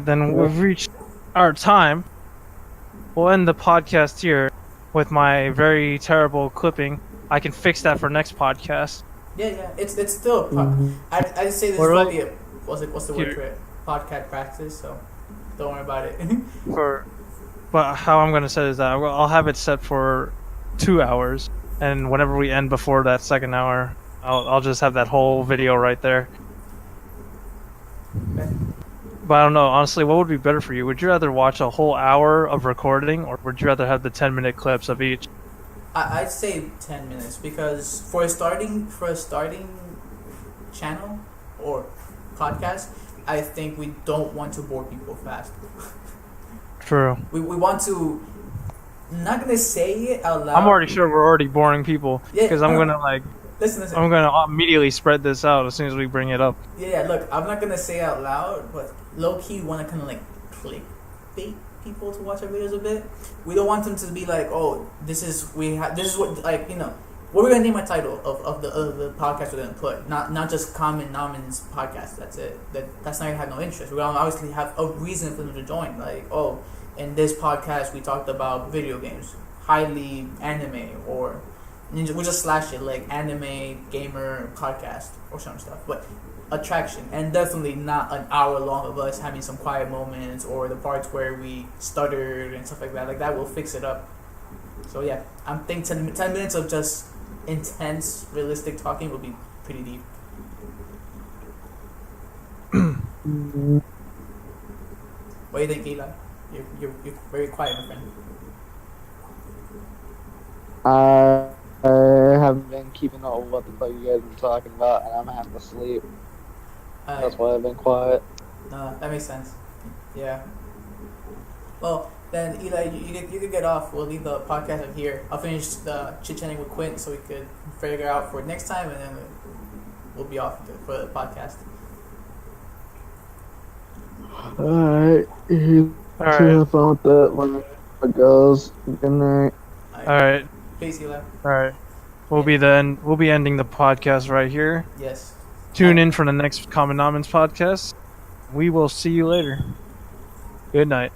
Then we've reached our time. We'll end the podcast here with my very terrible clipping. I can fix that for next podcast. Yeah. It's still. I'd say this is What, probably what's the word for it? Podcast practice. So don't worry about it. But how I'm gonna set is that I'll have it set for 2 hours, and whenever we end before that second hour, I'll just have that whole video right there. Okay. But I don't know, honestly, what would be better for you? Would you rather watch a whole hour of recording, or would you rather have the 10-minute clips of each? I'd say 10 minutes because for a starting channel or podcast, I think we don't want to bore people fast. True. We want to. I'm not gonna say it out loud. I'm already sure we're already boring people, because I'm gonna listen. I'm gonna immediately spread this out as soon as we bring it up. Yeah, look, I'm not gonna say out loud, but low key want to kind of like clickbait people to watch our videos a bit. We don't want them to be like, oh, this is what, like, what we're gonna name our title of the podcast we're gonna put. Not just Common Nommons podcast. That's it. That's not gonna have no interest. We're gonna obviously have a reason for them to join. Like, oh, in this podcast we talked about video games, highly anime, or we'll just slash it like anime gamer podcast or some stuff. But attraction, and definitely not an hour long of us having some quiet moments or the parts where we stuttered and stuff like that. Like that will fix it up. So yeah, I'm thinking 10 minutes of just intense, realistic talking will be pretty deep. What do you think, Eli? You're very quiet, my friend. I haven't been keeping up with what the fuck you guys been talking about, and I'm gonna have to sleep. That's why I've been quiet. That makes sense. Yeah. Well, then Eli, you could get off. We'll leave the podcast up here. I'll finish the chit-chatting with Quint so we could figure out for next time, and then we'll be off for the podcast. Alright. Alright. Have fun with that when it goes. Good night. Alright. Peace, Eli. Alright. We'll be ending the podcast right here. Yes. Tune in for the next Common Nommons podcast. We will see you later. Good night.